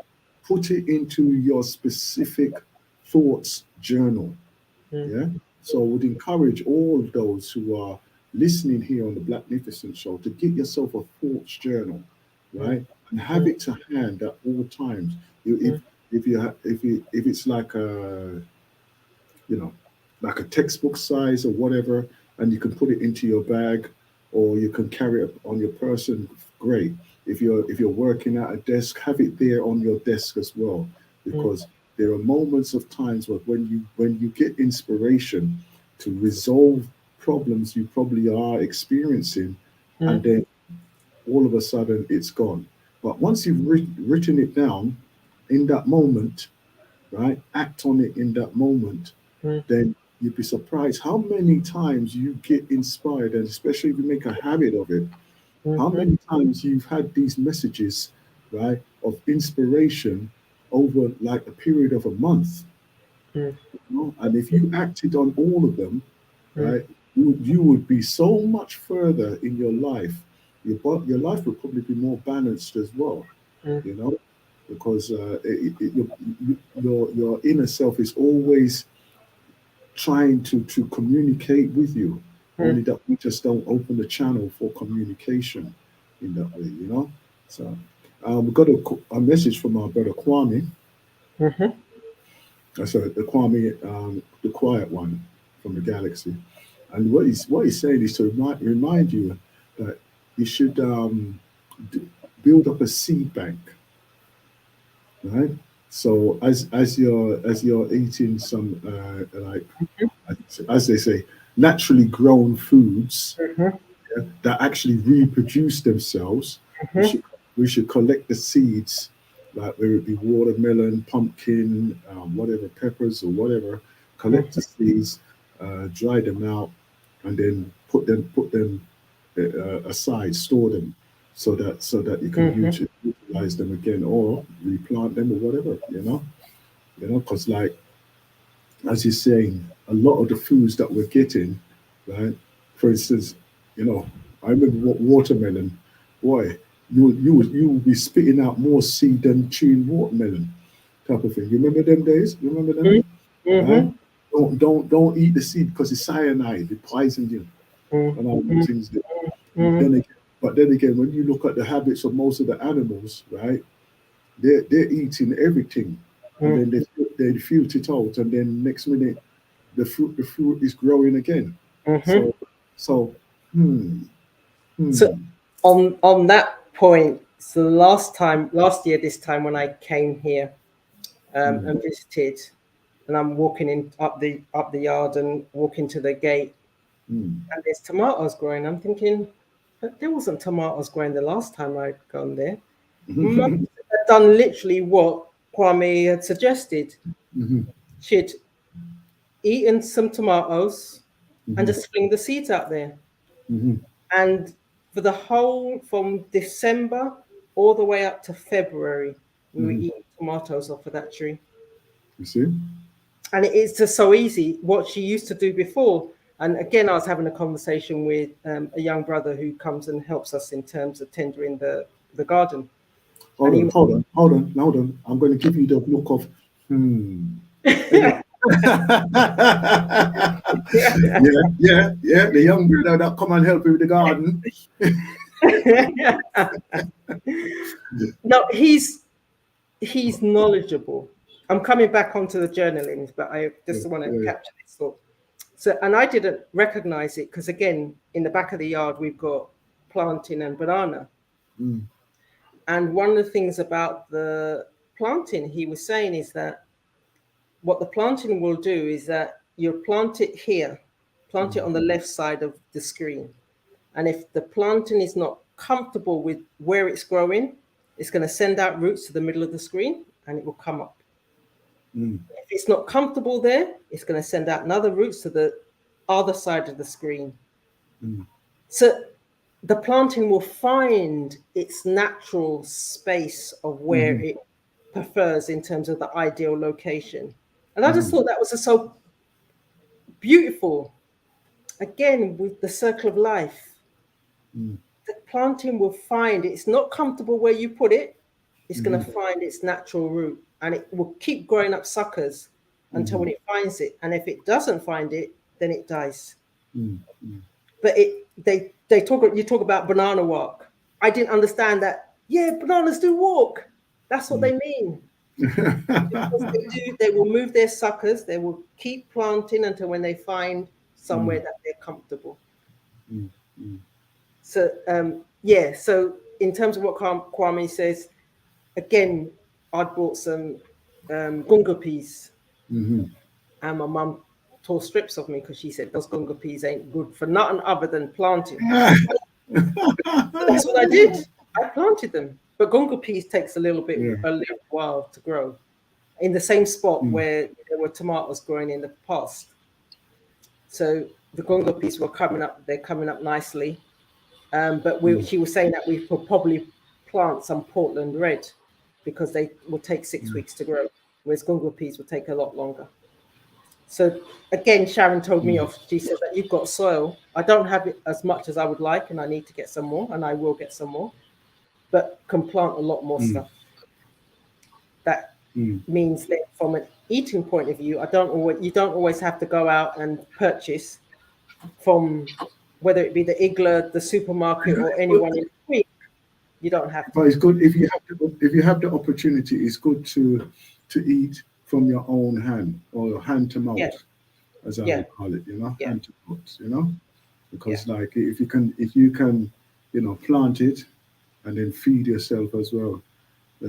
put it into your specific thoughts journal. mm, Yeah. So I would encourage all of those who are listening here on the Blacknificent Show to get yourself a thoughts journal, mm, right? And have mm, it to hand at all times. mm, If it's like a, you know, like a textbook size or whatever, and you can put it into your bag, or you can carry it on your person, great. If you're working at a desk, have it there on your desk as well, mm, because there are moments of times where when you get inspiration to resolve problems you probably are experiencing, and mm, then all of a sudden it's gone. But once you've written it down in that moment, right, act on it in that moment, mm, then you'd be surprised how many times you get inspired, and especially if you make a habit of it, how mhm, many times you've had these messages, right, of inspiration over like a period of a month. mm, And if you acted on all of them, mm, right, you would be so much further in your life. Your life would probably be more balanced as well, mm, you know, because your inner self is always trying to communicate with you, mm, only that we just don't open the channel for communication in that way. So we got a message from our brother Kwame. mhm, So the Kwame, the quiet one from the galaxy, and what he's saying is to remind you that you should d- build up a seed bank, right? So as you're eating some like, as they say, naturally grown foods, mhm, yeah, that actually reproduce themselves, we mhm, should we should collect the seeds, like whether it be watermelon, pumpkin, whatever, peppers or whatever. Collect the mhm, seeds, dry them out, and then put them aside, store them, so that you can mhm, utilize them again or replant them or whatever. Because like as you're saying, a lot of the foods that we're getting, right? For instance, you know, I remember what watermelon, boy, you would be spitting out more seed than chewing watermelon, type of thing. You remember them days? You remember them? mhm, Right? mhm, Don't eat the seed because it's cyanide, it poisons you, mm, and all those mm, things. mm, Then again, but then again, when you look at the habits of most of the animals, right? They're eating everything, and mm, then they filter it out, and then next minute the fruit is growing again. mhm. So so hmm So hmm on that point, so last year this time when I came here hmm and visited, and I'm walking in up the yard and walking to the gate, hmm and there's tomatoes growing. I'm thinking, but there wasn't tomatoes growing the last time I'd gone there. Mum hmm had done literally what Kwame had suggested. hmm She'd eaten some tomatoes and hmm just fling the seeds out there. hmm And for the whole from December all the way up to February, we were hmm eating tomatoes off of that tree. you see. And it is just so easy what she used to do before. And again, I was having a conversation with a young brother who comes and helps us in terms of tendering the garden. Hold And he on, was, hold on. I'm going to give you the look of Innit? Yeah. The young brother that come and help you with the garden. no, he's knowledgeable. I'm coming back onto the journaling, but I Yeah, just want to yeah. capture this thought. So, and I didn't recognize it because, again, in the back of the yard, we've got planting and banana. Mm, And one of the things about the planting, he was saying, is that what the planting will do is that you plant it here, plant it mm, on the left side of the screen. And if the planting is not comfortable with where it's growing, it's going to send out roots to the middle of the screen and it will come up. mm, If it's not comfortable there, it's going to send out another roots to the other side of the screen. mm, So the planting will find its natural space of where Mm-hmm. it prefers in terms of the ideal location. And I just Mm-hmm. thought that was so beautiful. Again, with the circle of life, the planting will find it's not comfortable where you put it. It's going Mm-hmm. to find its natural route, and it will keep growing up suckers until Mm-hmm. when it finds it. And if it doesn't find it, then it dies. Mm-hmm. But they talk, you talk about banana walk. I didn't understand that. Yeah, bananas do walk. That's what they mean. Because they will move their suckers. They will keep planting until when they find somewhere that they're comfortable. So yeah. So in terms of what Kwame says, again, I bought some gunga peas, Mm-hmm. and my mum tore strips of me because she said those gunga peas ain't good for nothing other than planting. So that's what I did. I planted them, but gunga peas takes Yeah. a little while to grow in the same spot where there were tomatoes growing in the past. So the gunga peas were coming up. They're coming up nicely. But she was saying that we could probably plant some Portland red because they will take 6 weeks to grow, whereas gunga peas will take a lot longer. So again, Sharon told me off. She said that you've got soil. I don't have it as much as I would like, and I need to get some more, and I will get some more, but can plant a lot more stuff. That means that from an eating point of view, you don't always have to go out and purchase from whether it be the Igla, the supermarket, or anyone in between. You don't have But to. it's good if you have the opportunity. It's good to eat from your own hand or hand to Yeah, mouth, as I yeah, would call it. You know, yeah, hand to mouth. You know, yeah. because like if you can plant it and then feed yourself as well.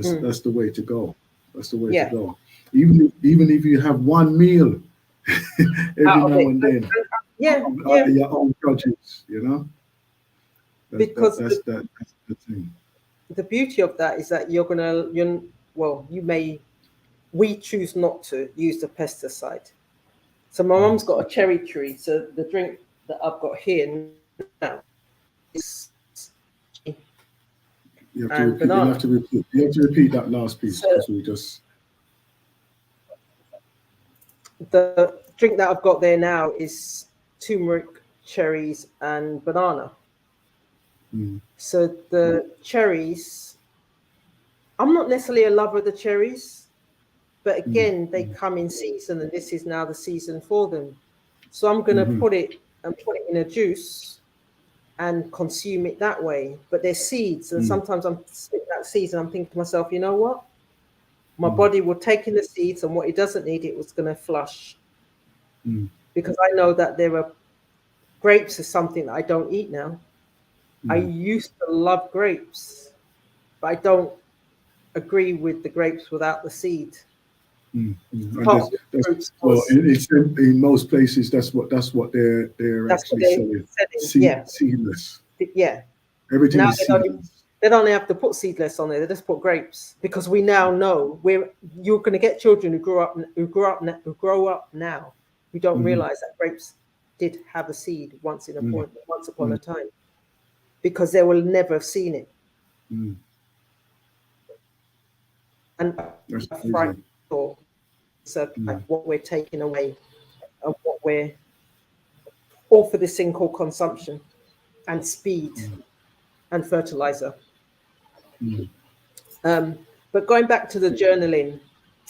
Mm, That's the way to go. That's the way to yeah. go. Even if you have one meal every Out of now it. and then, Yeah, out yeah. of your own produce. Because That's the thing. the beauty of that is that you may, we choose not to use the pesticide. So my mum's got a cherry tree. So the drink that I've got here now is You have to and repeat. You'll have banana. to repeat. You have to repeat that last piece So because we just. the drink that I've got there now is turmeric, cherries, and banana. Mm, So the cherries, I'm not necessarily a lover of the cherries, but mm, again, they mm, come in season, and this is now the season for them. So I'm going to mm-hmm, put it in a juice and consume it that way. But they're seeds, and mm, sometimes I'm spitting that seeds, and I'm thinking to myself, you know what? My mm, body will take in the seeds, and what it doesn't need, it was going to flush. mm, Because I know that there are grapes is something that I don't eat now. I mm, used to love grapes, but I don't agree with the grapes without the seed. And Part of the that's fruits well, was in most places that's what they're that's what actually they're selling. selling. Yeah, Seedless. yeah. Everything Now is seedless. they don't have to put seedless on there. They just put grapes because we now know you're going to get children who grow up now who don't Mm-hmm, realize that grapes did have a seed mm, once upon a mm, time because they will never have seen it. mm. And That's frightened amazing. for Mm, what we're taking away and what we're all for this thing called consumption and speed and fertilizer. mm, But going back to the journaling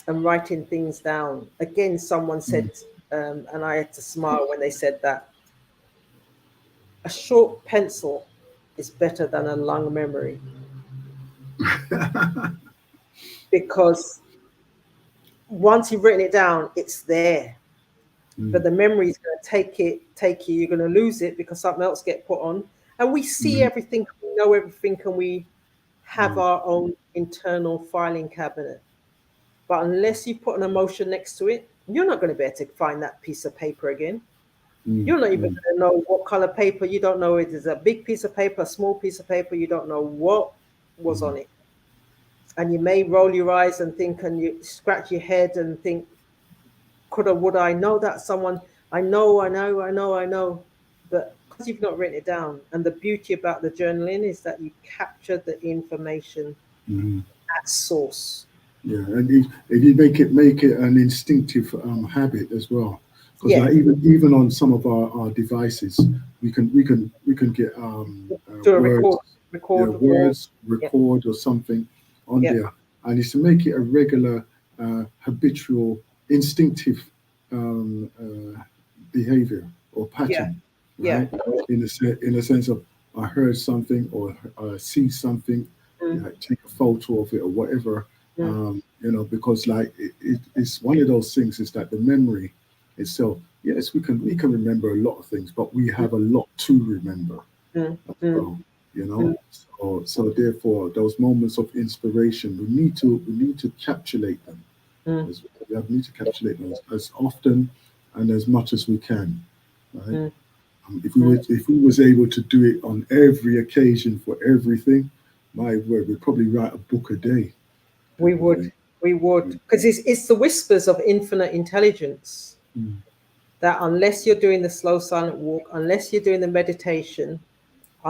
and writing things down, again, someone said, mm. and I had to smile when they said that a short pencil is better than a long memory because once you've written it down, it's there. But Mm, the memory is going to take you. You're going to lose it because something else get put on. And we see mhm, everything, we know everything, and we have mm, our own internal filing cabinet. But unless you put an emotion next to it, you're not going to be able to find that piece of paper again. mm, You're not even mm, going to know what color paper. You don't know it is a big piece of paper, a small piece of paper. You don't know what was mm, on it. And you may roll your eyes and think, and you scratch your head and think, could or would I know that someone? I know. But you've not written it down. And the beauty about the journaling is that you capture the information Mhm. at source. Yeah, and if you make it an instinctive habit as well, because Yeah, like even on some of our devices, we can get do a words, yeah, record or words yeah, record or something on yeah, there, and it's to make it a regular, habitual, instinctive behavior or yeah, pattern, yeah. right? In a sense of I heard something or I see something, Mm, like take a photo of it or whatever, mm, because like it's one of those things is that the memory itself, yes, we can remember a lot of things, but we mm, have a lot to remember mm, as mm, well, mm, so therefore those moments of inspiration we need to capsulate them mm, as we need to capsulate them as often and as much as we can, right? mm, mm. If we was able to do it on every occasion for everything, my word, we'd probably write a book a day, We type of would, thing. we would, because it's the whispers of infinite intelligence Mm, that unless you're doing the slow silent walk, unless you're doing the meditation,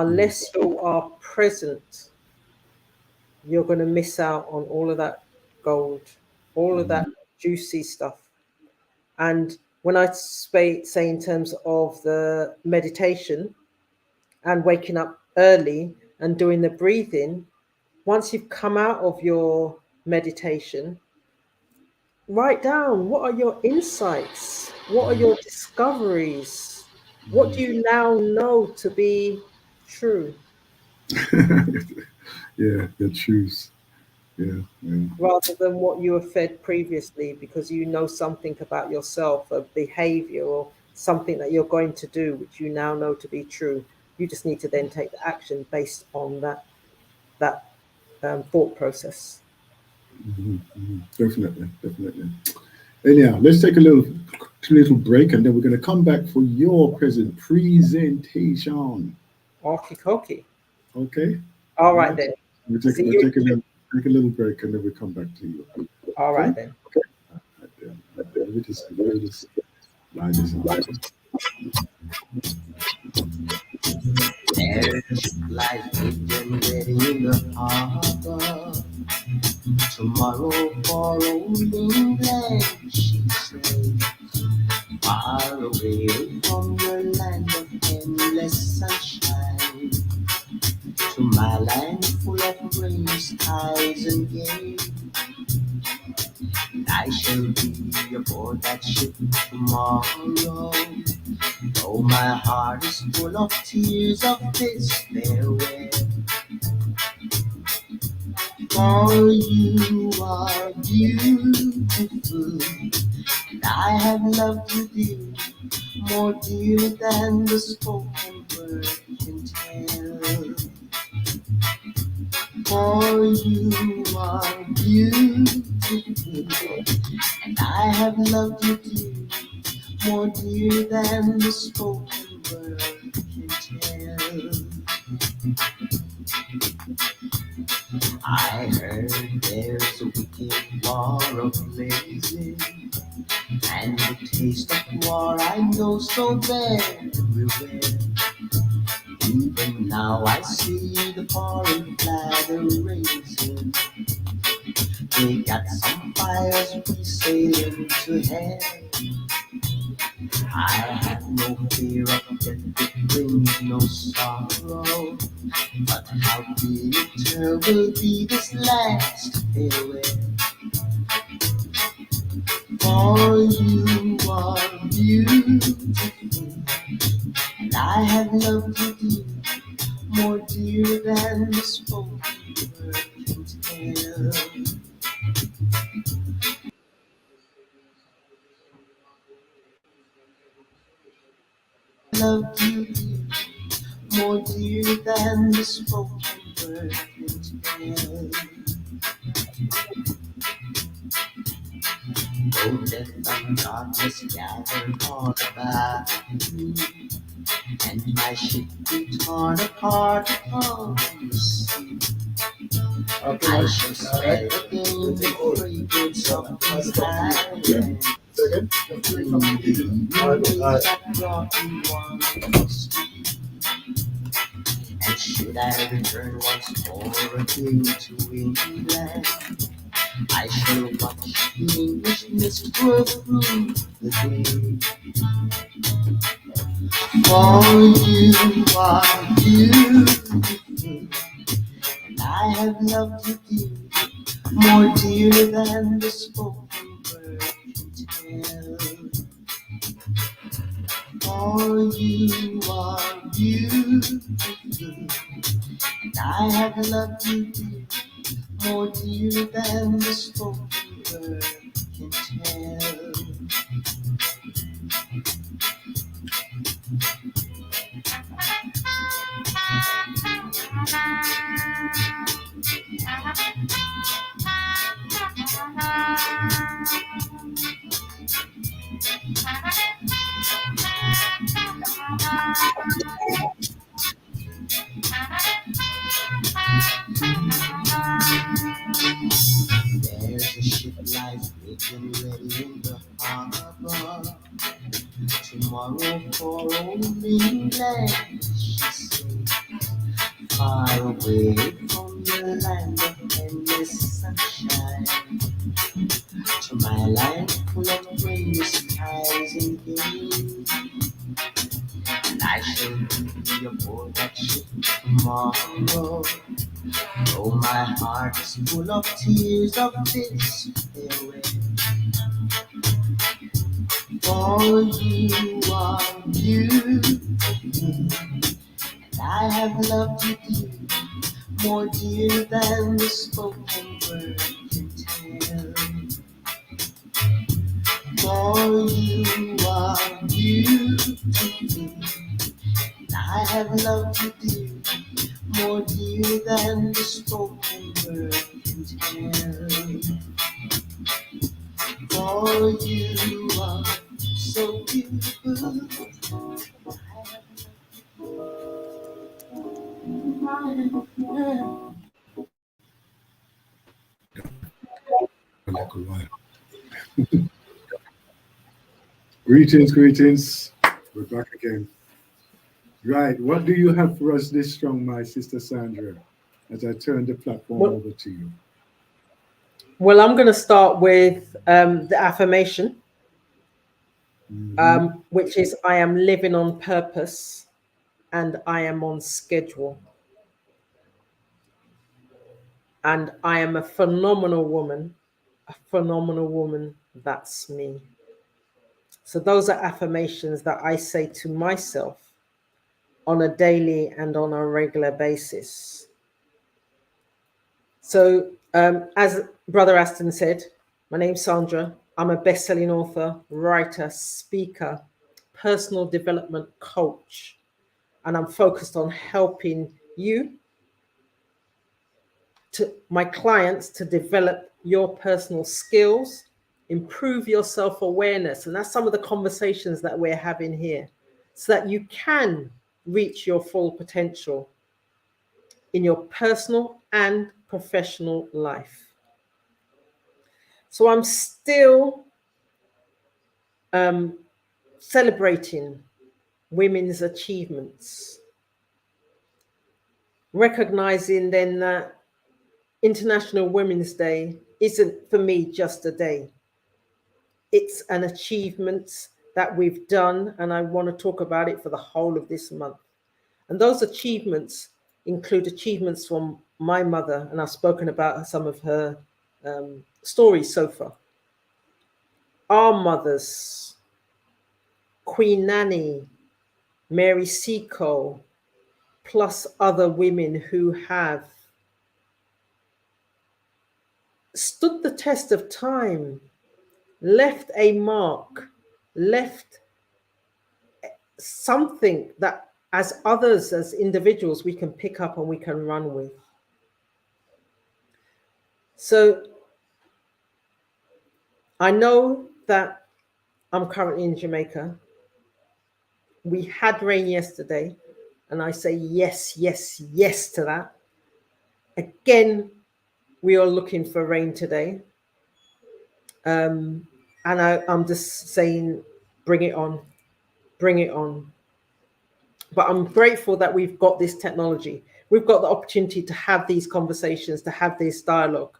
mm, unless you are present, you're going to miss out on all of that gold, all of mm, that juicy stuff. And when I say in terms of the meditation and waking up early and doing the breathing, once you've come out of your meditation, write down what are your insights, what are your discoveries, what do mm. you now know to be true, Yeah, the truth. Yeah, yeah. rather than what you were fed previously because you know something about yourself, a behavior or something that you're going to do, which you now know to be true. You just need to then take the action based on that thought process. Definitely, definitely. Anyhow, let's take a little break, and then we're going to come back for your presentation. Okie Okay, All all right right. then. We'll take See we'll you. take a little break, and then we come back to you. All Okay. right then. Right there. Let me just line this up. There's life getting ready in the harbor. Tomorrow for old England, she said. Far away from your land of endless sunshine, to my land full of rain, skies and gay. I shall be aboard that ship tomorrow. Though my heart is full of tears of despair, for you are beautiful, and I have loved you, dear, more dear than the spoken word can tell. For you are beautiful, and I have loved you, dear, more dear than the spoken word can tell. I heard there's a wicked war blazing, and the taste of war I know so very everywhere. Even now I see the foreign flag raising. They got some fires we sailing to hell. I have no fear of death, it brings no sorrow. But how bitter will be this last farewell. For you are beautiful, and I have loved you, dear, more dear than the spoken word can tell. Loved you, dear, more dear than the spoken word can tell. Oh, death and darkness gathered all about me, and my ship be torn apart upon the sea. I shall spread again the fragrance of these islands. Second. Bring the memories that brought you on the street. Should I return once more again to England, I shall watch the English mist grow through the day. For you are beautiful, and I have loved you dearly, more dear than the spoken word can tell. For you are beautiful, and I have loved you dearly, more dear than the spoken word can tell. There's a ship lies waiting ready in the harbor. Tomorrow for old England, she says, far away from your land of endless sunshine, to my land full of rainy skies and days. And I shall be aboard that ship tomorrow, though my heart is full of tears of this farewell. For you are beautiful, and I have loved you dear, more dear than the spoken word can tell. For you are beautiful, and I have loved you dear, more dear than the spoken word can tell. For you are so beautiful. Greetings, greetings. We're back again. Right, what do you have for us this strong, my sister Sandra, as I turn the platform Well, over to you? well, I'm going to start with the affirmation, which is I am living on purpose and I am on schedule. And I am a phenomenal woman, that's me. So those are affirmations that I say to myself on a daily and on a regular basis. So as Brother Aston said, my name's Sandra. I'm a best-selling author, writer, speaker, personal development coach, and I'm focused on helping you, to my clients, to develop your personal skills, improve your self-awareness. And that's some of the conversations that we're having here, so that you can reach your full potential in your personal and professional life. So I'm still celebrating women's achievements, recognizing then that International Women's Day isn't for me just a day. It's an achievement that we've done, and I want to talk about it for the whole of this month. And those achievements include achievements from my mother, and I've spoken about some of her stories so far. Our mothers, Queen Nanny, Mary Seacole, plus other women who have stood the test of time, left a mark, left something that as others, as individuals, we can pick up and we can run with. So I know that I'm currently in Jamaica. We had rain yesterday, and I say yes, yes, yes to that. Again, we are looking for rain today. And I'm just saying, bring it on, bring it on. But I'm grateful that we've got this technology. We've got the opportunity to have these conversations, to have this dialogue,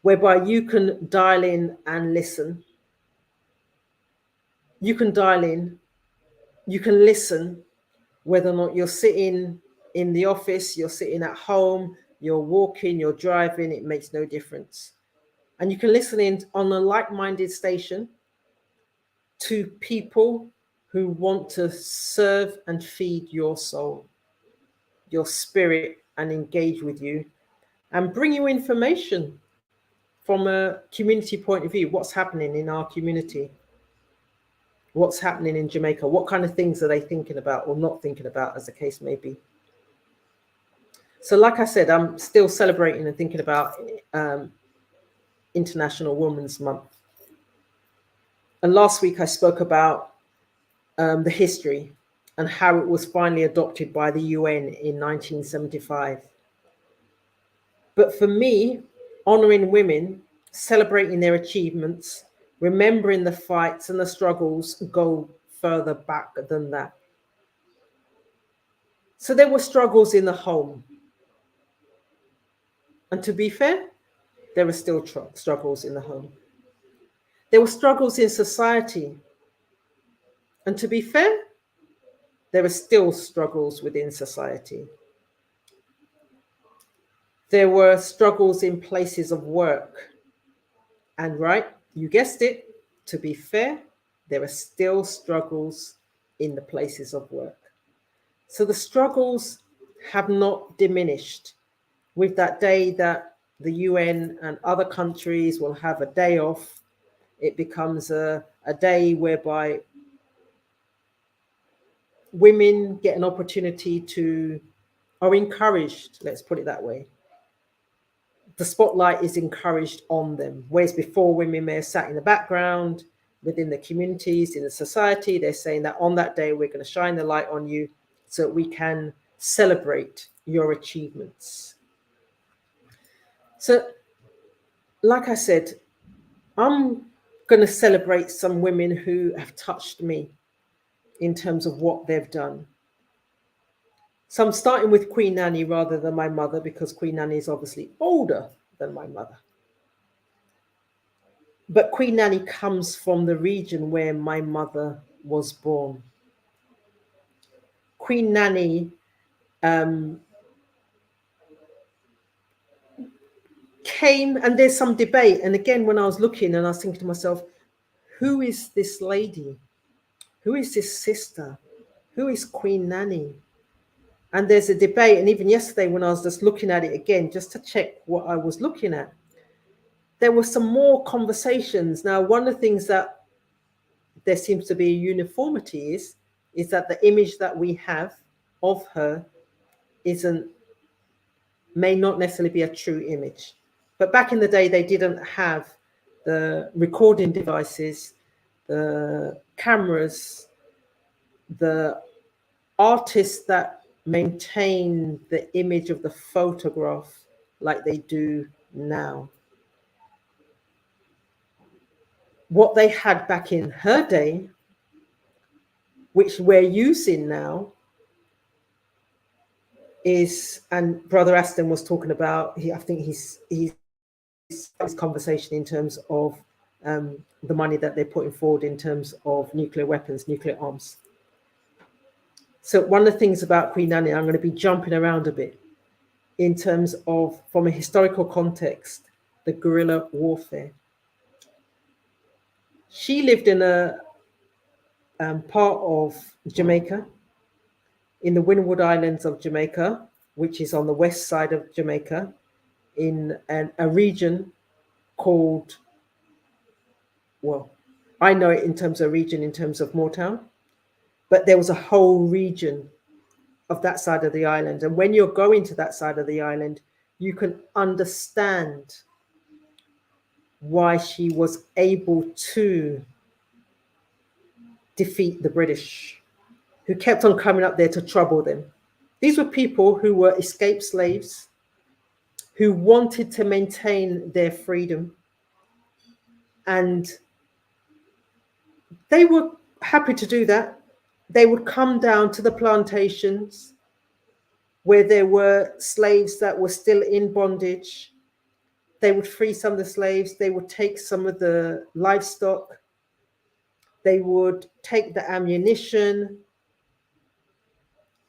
whereby you can dial in and listen. You can dial in, you can listen, whether or not you're sitting in the office, you're sitting at home, you're walking, you're driving, it makes no difference. And you can listen in on a like-minded station to people who want to serve and feed your soul, your spirit, and engage with you and bring you information from a community point of view. What's happening in our community? What's happening in Jamaica? What kind of things are they thinking about or not thinking about, as the case may be? So like I said, I'm still celebrating and thinking about International Women's Month. And last week I spoke about the history and how it was finally adopted by the UN in 1975. But for me, honoring women, celebrating their achievements, remembering the fights and the struggles go further back than that. So there were struggles in the home. And to be fair, there are still struggles in the home. There were struggles in society. And to be fair, there are still struggles within society. There were struggles in places of work. And right, you guessed it, to be fair, there are still struggles in the places of work. So the struggles have not diminished. With that day that the UN and other countries will have a day off, it becomes a day whereby women get an opportunity to, are encouraged, let's put it that way. The spotlight is encouraged on them. Whereas before, women may have sat in the background within the communities, in the society. They're saying that on that day, we're going to shine the light on you so that we can celebrate your achievements. So, like I said, I'm going to celebrate some women who have touched me in terms of what they've done. So I'm starting with Queen Nanny rather than my mother, because Queen Nanny is obviously older than my mother. But Queen Nanny comes from the region where my mother was born. Queen Nanny came, and there's some debate. And again, when I was looking and I was thinking to myself, who is this lady? Who is this sister? Who is Queen Nanny? And there's a debate. And even yesterday, when I was just looking at it again, just to check what I was looking at, there were some more conversations. Now, one of the things that there seems to be a uniformity is that the image that we have of her may not necessarily be a true image. But back in the day, they didn't have the recording devices, the cameras, the artists that maintain the image of the photograph like they do now. What they had back in her day, which we're using now, is, and Brother Aston was talking about, I think he's this conversation in terms of the money that they're putting forward in terms of nuclear weapons, nuclear arms. So one of the things about Queen Nanny, I'm going to be jumping around a bit in terms of, from a historical context, the guerrilla warfare. She lived in a part of Jamaica, in the Windward Islands of Jamaica, which is on the west side of Jamaica, in a region called, well, I know it in terms of region, in terms of Moortown, but there was a whole region of that side of the island. And when you're going to that side of the island, you can understand why she was able to defeat the British, who kept on coming up there to trouble them. These were people who were escaped slaves, who wanted to maintain their freedom. And they were happy to do that. They would come down to the plantations where there were slaves that were still in bondage. They would free some of the slaves. They would take some of the livestock. They would take the ammunition.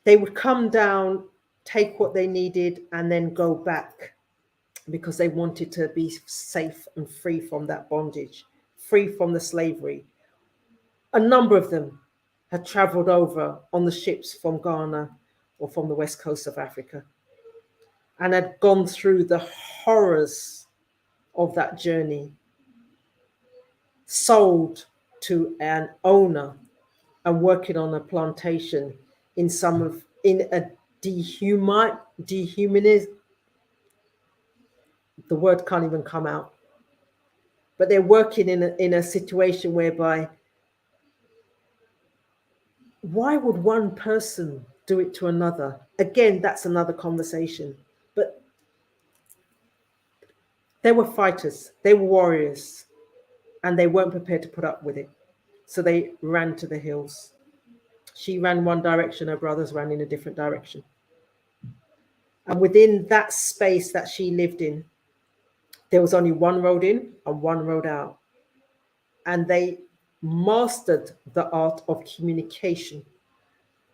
They would come down, take what they needed, and then go back because they wanted to be safe and free from that bondage, free from the slavery. A number of them had traveled over on the ships from Ghana or from the west coast of Africa and had gone through the horrors of that journey, sold to an owner and working on a plantation in a dehumanized, the word can't even come out, but they're working in a situation whereby, why would one person do it to another? Again, that's another conversation. But they were fighters, they were warriors, and they weren't prepared to put up with it. So they ran to the hills. She ran one direction, her brothers ran in a different direction. And within that space that she lived in, there was only one road in and one road out. And they mastered the art of communication.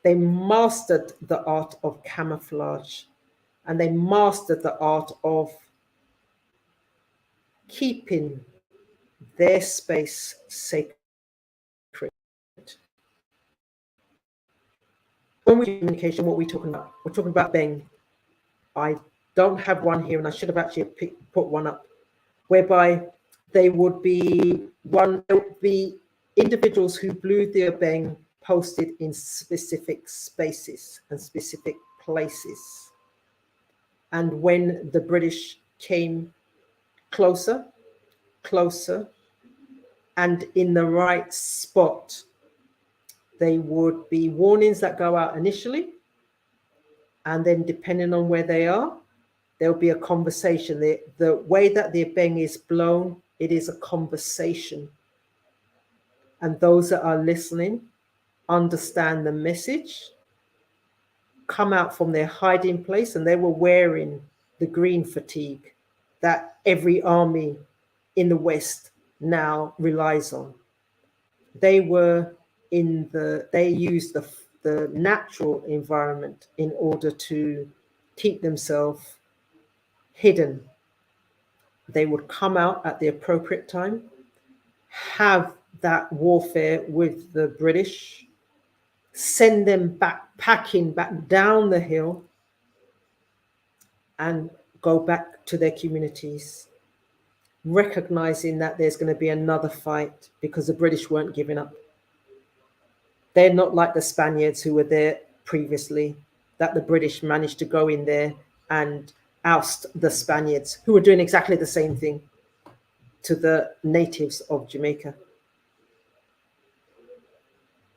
They mastered the art of camouflage. And they mastered the art of keeping their space sacred. When we do communication, what are we talking about? We're talking about Beng. I don't have one here, and I should have actually put one up, whereby there would be individuals who blew their Beng posted in specific spaces and specific places. And when the British came closer, and in the right spot, they would be warnings that go out initially. And then depending on where they are, there'll be a conversation. The way that the Beng is blown, it is a conversation. And those that are listening understand the message, come out from their hiding place, and they were wearing the green fatigue that every army in the West now relies on. They used the natural environment in order to keep themselves hidden. They would come out at the appropriate time, have that warfare with the British, send them packing back down the hill, and go back to their communities, recognizing that there's going to be another fight because the British weren't giving up. They're not like the Spaniards who were there previously, that the British managed to go in there and oust the Spaniards, who were doing exactly the same thing to the natives of Jamaica.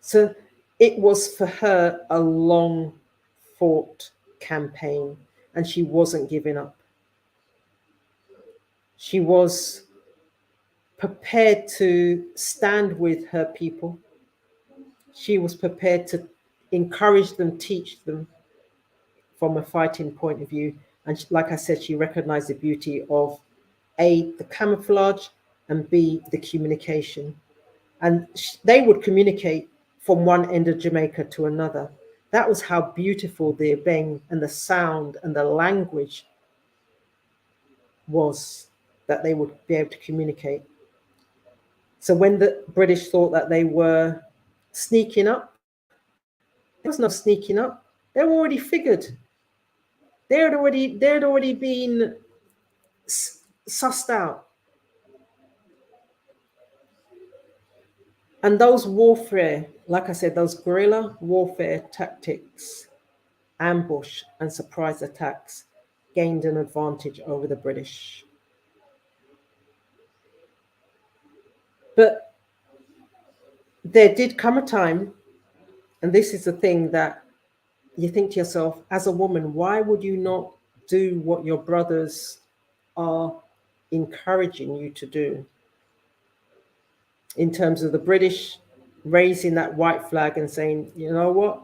So it was for her a long fought campaign, and she wasn't giving up. She was prepared to stand with her people. She was prepared to encourage them, teach them from a fighting point of view. And like I said, she recognized the beauty of A, the camouflage, and B, the communication. And they would communicate from one end of Jamaica to another. That was how beautiful the Beng and the sound and the language was, that they would be able to communicate. So when the British thought that they were sneaking up, there was no sneaking up. They were already figured. They had already been sussed out. And those warfare, like I said, those guerrilla warfare tactics, ambush and surprise attacks, gained an advantage over the British. But there did come a time, and this is the thing that you think to yourself, as a woman, why would you not do what your brothers are encouraging you to do? In terms of the British raising that white flag and saying, you know what,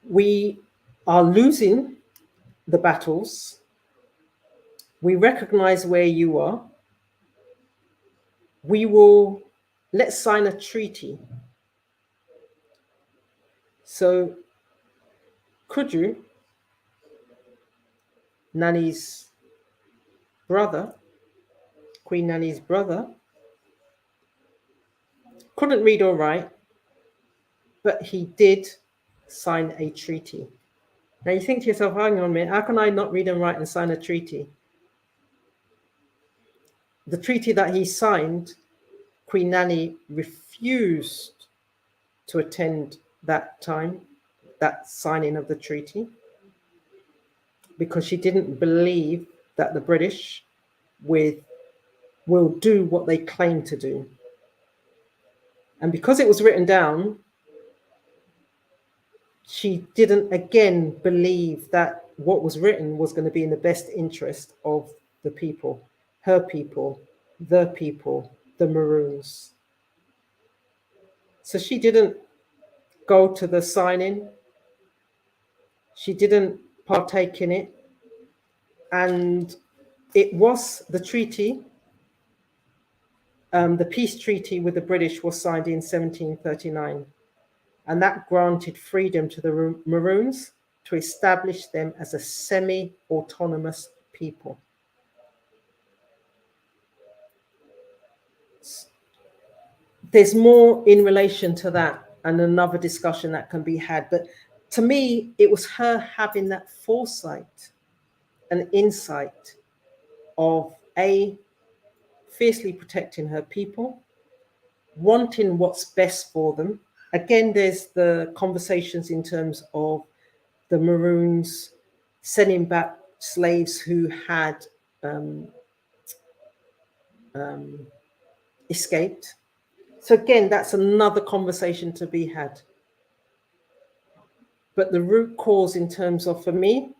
we are losing the battles. We recognize where you are. Let's sign a treaty. So Kudru, Nani's brother, Queen Nani's brother, couldn't read or write, but he did sign a treaty. Now you think to yourself, hang on a minute, how can I not read and write and sign a treaty? The treaty that he signed, Queen Nani refused to attend that signing of the treaty, because she didn't believe that the British will do what they claim to do. And because it was written down, she didn't again believe that what was written was going to be in the best interest of the people, her people, the Maroons. So she didn't go to the signing. She didn't partake in it. And it was the treaty, the peace treaty with the British was signed in 1739. And that granted freedom to the Maroons to establish them as a semi-autonomous people. There's more in relation to that and another discussion that can be had. But to me, it was her having that foresight and insight of fiercely protecting her people, wanting what's best for them. Again, there's the conversations in terms of the Maroons sending back slaves who had escaped. So again, that's another conversation to be had. But the root cause in terms of, for me,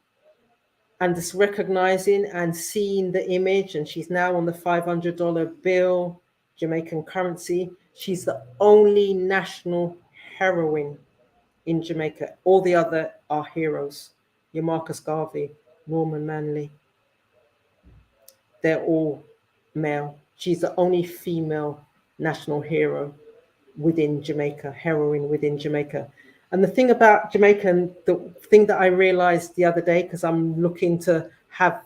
and just recognizing and seeing the image, and she's now on the $500 bill, Jamaican currency. She's the only national heroine in Jamaica. All the other are heroes. Your Marcus Garvey, Norman Manley. They're all male. She's the only female national hero within Jamaica, heroine within Jamaica. And the thing about Jamaica, and the thing that I realized the other day, because I'm looking to have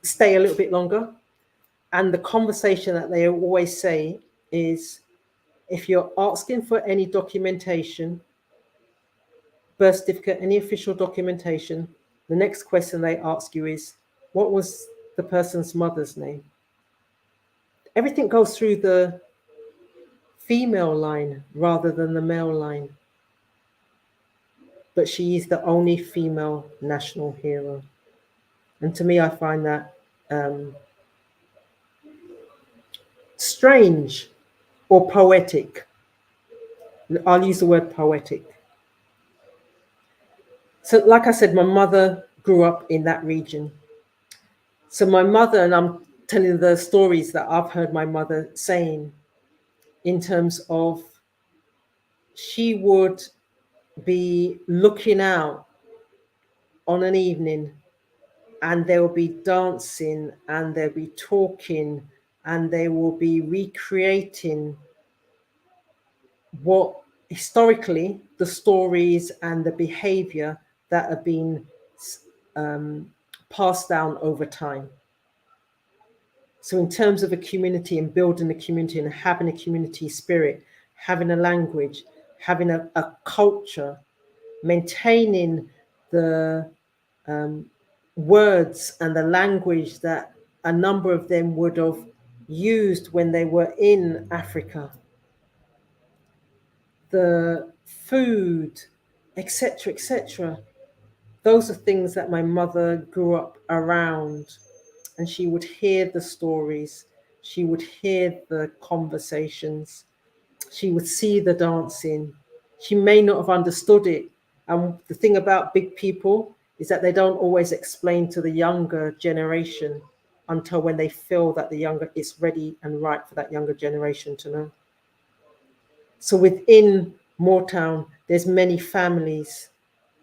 stay a little bit longer, and the conversation that they always say is, if you're asking for any documentation, birth certificate, any official documentation, the next question they ask you is, what was the person's mother's name? Everything goes through the female line rather than the male line. But she is the only female national hero. And to me, I find that strange or poetic. I'll use the word poetic. So like I said, my mother grew up in that region. So my mother, and I'm telling the stories that I've heard my mother saying, in terms of she would be looking out on an evening, and there will be dancing, and there'll be talking, and they will be recreating what historically the stories and the behavior that have been passed down over time. So in terms of a community and building a community and having a community spirit, having a language, having a culture, maintaining the words and the language that a number of them would have used when they were in Africa, the food, etc., etc. Those are things that my mother grew up around, and she would hear the stories, she would hear the conversations, she would see the dancing. She may not have understood it. And the thing about big people is that they don't always explain to the younger generation until when they feel that it's ready and right for that younger generation to know. So within Moortown, there's many families.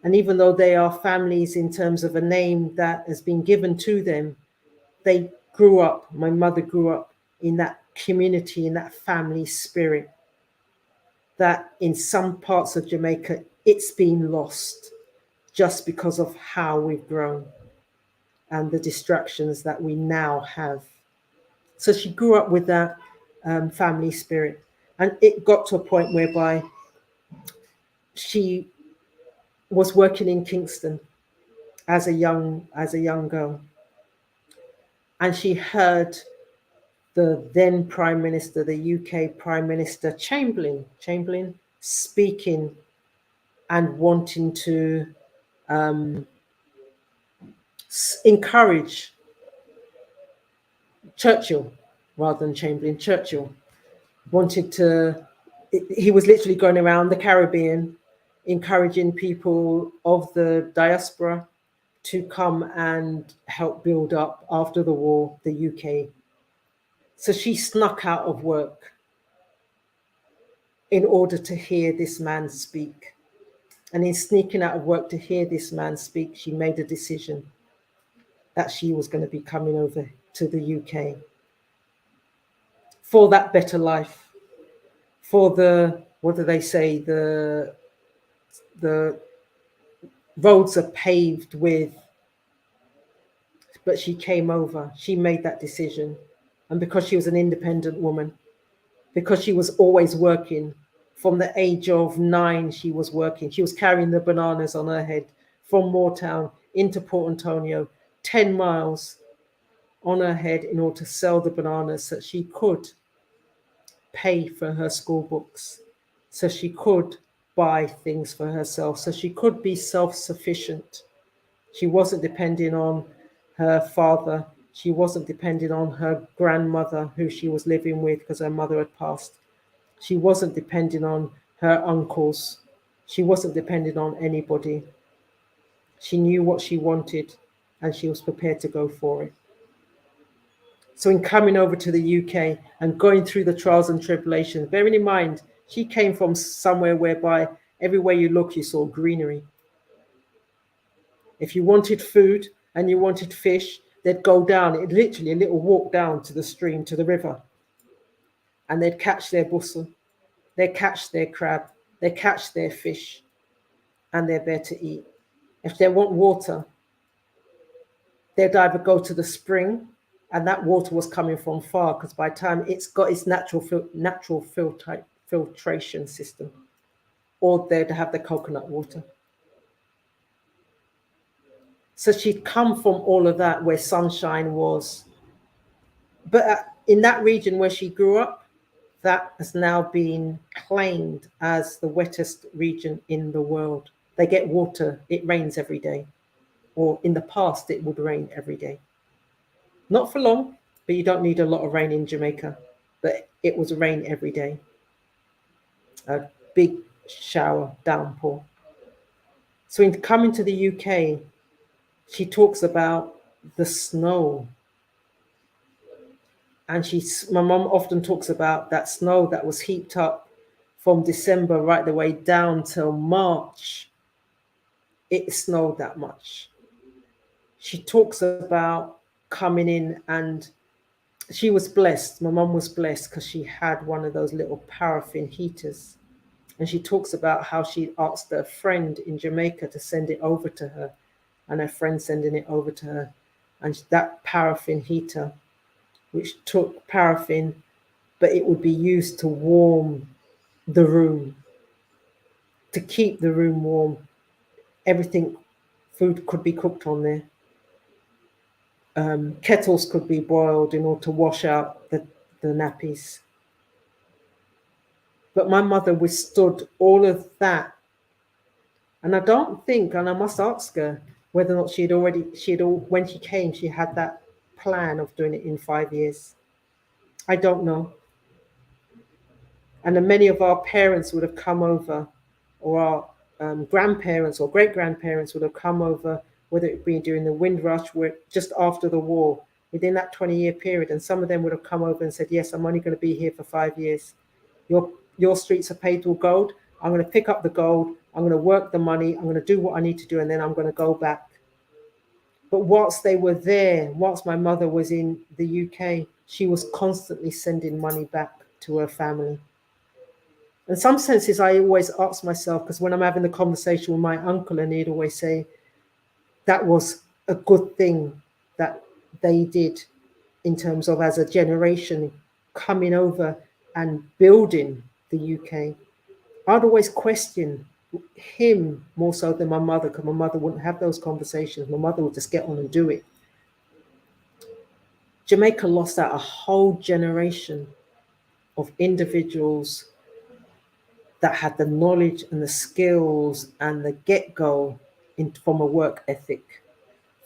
And even though they are families in terms of a name that has been given to them, they grew up, my mother grew up in that community, in that family spirit, that in some parts of Jamaica, it's been lost just because of how we've grown and the distractions that we now have. So she grew up with that family spirit. And it got to a point whereby she was working in Kingston as a young girl. And she heard the then Prime Minister, the UK Prime Minister Chamberlain speaking and wanting to encourage Churchill, rather than Chamberlain, Churchill wanted to, he was literally going around the Caribbean encouraging people of the diaspora to come and help build up after the war the UK. So she snuck out of work in order to hear this man speak. And in sneaking out of work to hear this man speak, she made a decision that she was going to be coming over to the UK for that better life, for the, what do they say, the roads are paved with, but she came over, she made that decision. And because she was an independent woman, because she was always working, from the age of 9, she was working. She was carrying the bananas on her head from Moortown into Port Antonio, 10 miles on her head in order to sell the bananas so that she could pay for her school books, so she could buy things for herself, so she could be self-sufficient. She wasn't depending on her father. She wasn't depending on her grandmother, who she was living with because her mother had passed. She wasn't depending on her uncles. She wasn't depending on anybody. She knew what she wanted and she was prepared to go for it. So in coming over to the UK and going through the trials and tribulations, bearing in mind, she came from somewhere whereby everywhere you look, you saw greenery. If you wanted food and you wanted fish, they'd go down, it literally a little walk down to the stream, to the river, and they'd catch their bussel, they'd catch their crab, they'd catch their fish, and they're there to eat. If they want water, they'd either go to the spring, and that water was coming from far because by the time it's got its natural filtration system, or they'd have the coconut water. So she'd come from all of that where sunshine was. But in that region where she grew up, that has now been claimed as the wettest region in the world. They get water, it rains every day. Or in the past, it would rain every day. Not for long, but you don't need a lot of rain in Jamaica. But it was rain every day. A big shower, downpour. So in coming to the UK, she talks about the snow. And my mom often talks about that snow that was heaped up from December right the way down till March. It snowed that much. She talks about coming in, and she was blessed. My mom was blessed because she had one of those little paraffin heaters. And she talks about how she asked a friend in Jamaica to send it over to her, and her friend sending it over to her. And that paraffin heater, which took paraffin, but it would be used to warm the room, to keep the room warm. Everything, food could be cooked on there. Kettles could be boiled in order to wash out the nappies. But my mother withstood all of that. And I don't think, and I must ask her whether or not when she came, she had that plan of doing it in 5 years. I don't know. And then many of our parents would have come over, or our grandparents or great-grandparents would have come over, whether it be during the Windrush, just after the war, within that 20-year period. And some of them would have come over and said, yes, I'm only going to be here for 5 years. Your your streets are paved with gold. I'm going to pick up the gold. I'm going to work the money. I'm going to do what I need to do. And then I'm going to go back. But whilst they were there, whilst my mother was in the UK, she was constantly sending money back to her family. In some senses, I always ask myself, because when I'm having the conversation with my uncle, and he'd always say, that was a good thing that they did in terms of as a generation coming over and building the UK. I'd always question him more so than my mother, because my mother wouldn't have those conversations. My mother would just get on and do it. Jamaica lost out a whole generation of individuals that had the knowledge and the skills and the get-go from a work ethic,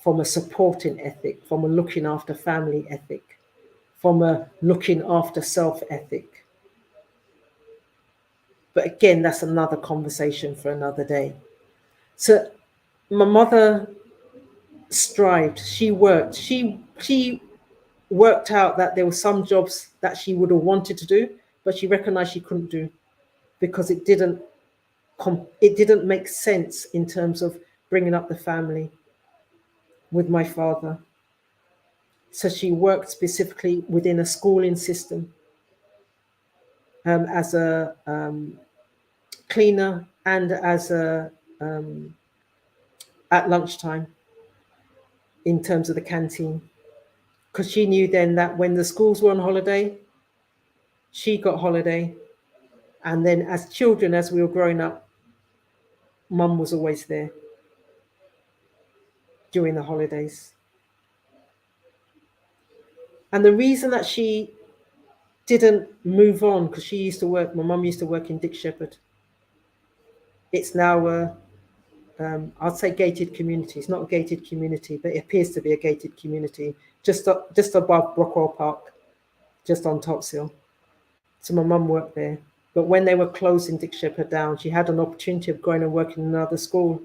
from a supporting ethic, from a looking after family ethic, from a looking after self ethic. But again, that's another conversation for another day. So my mother strived, she worked, she worked out that there were some jobs that she would have wanted to do, but she recognized she couldn't do because it didn't make sense in terms of bringing up the family with my father. So she worked specifically within a schooling system as a cleaner and as a at lunchtime in terms of the canteen, because she knew then that when the schools were on holiday, she got holiday, and then as children, as we were growing up, mum was always there during the holidays. And the reason that she didn't move on, because she used to work, my mum used to work in Dick Shepherd. It's now a I'd say gated community. It's not a gated community, but it appears to be a gated community just above Brockwell Park, just on Topsail. So my mum worked there. But when they were closing Dick Shepherd down, she had an opportunity of going and working in another school.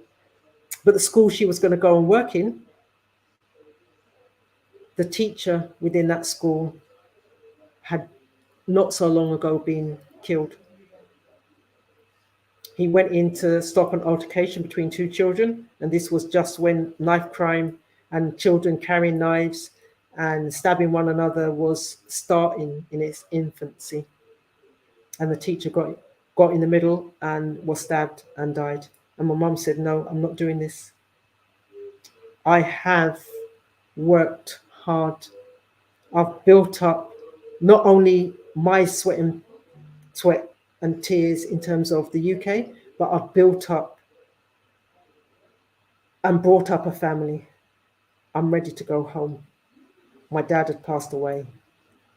But the school she was going to go and work in, the teacher within that school had not so long ago been killed. He went in to stop an altercation between two children, and this was just when knife crime and children carrying knives and stabbing one another was starting in its infancy. And the teacher got in the middle and was stabbed and died. And my mum said, no, I'm not doing this. I have worked hard. I've built up not only my sweat and tears in terms of the UK, but I've built up and brought up a family. I'm ready to go home. My dad had passed away.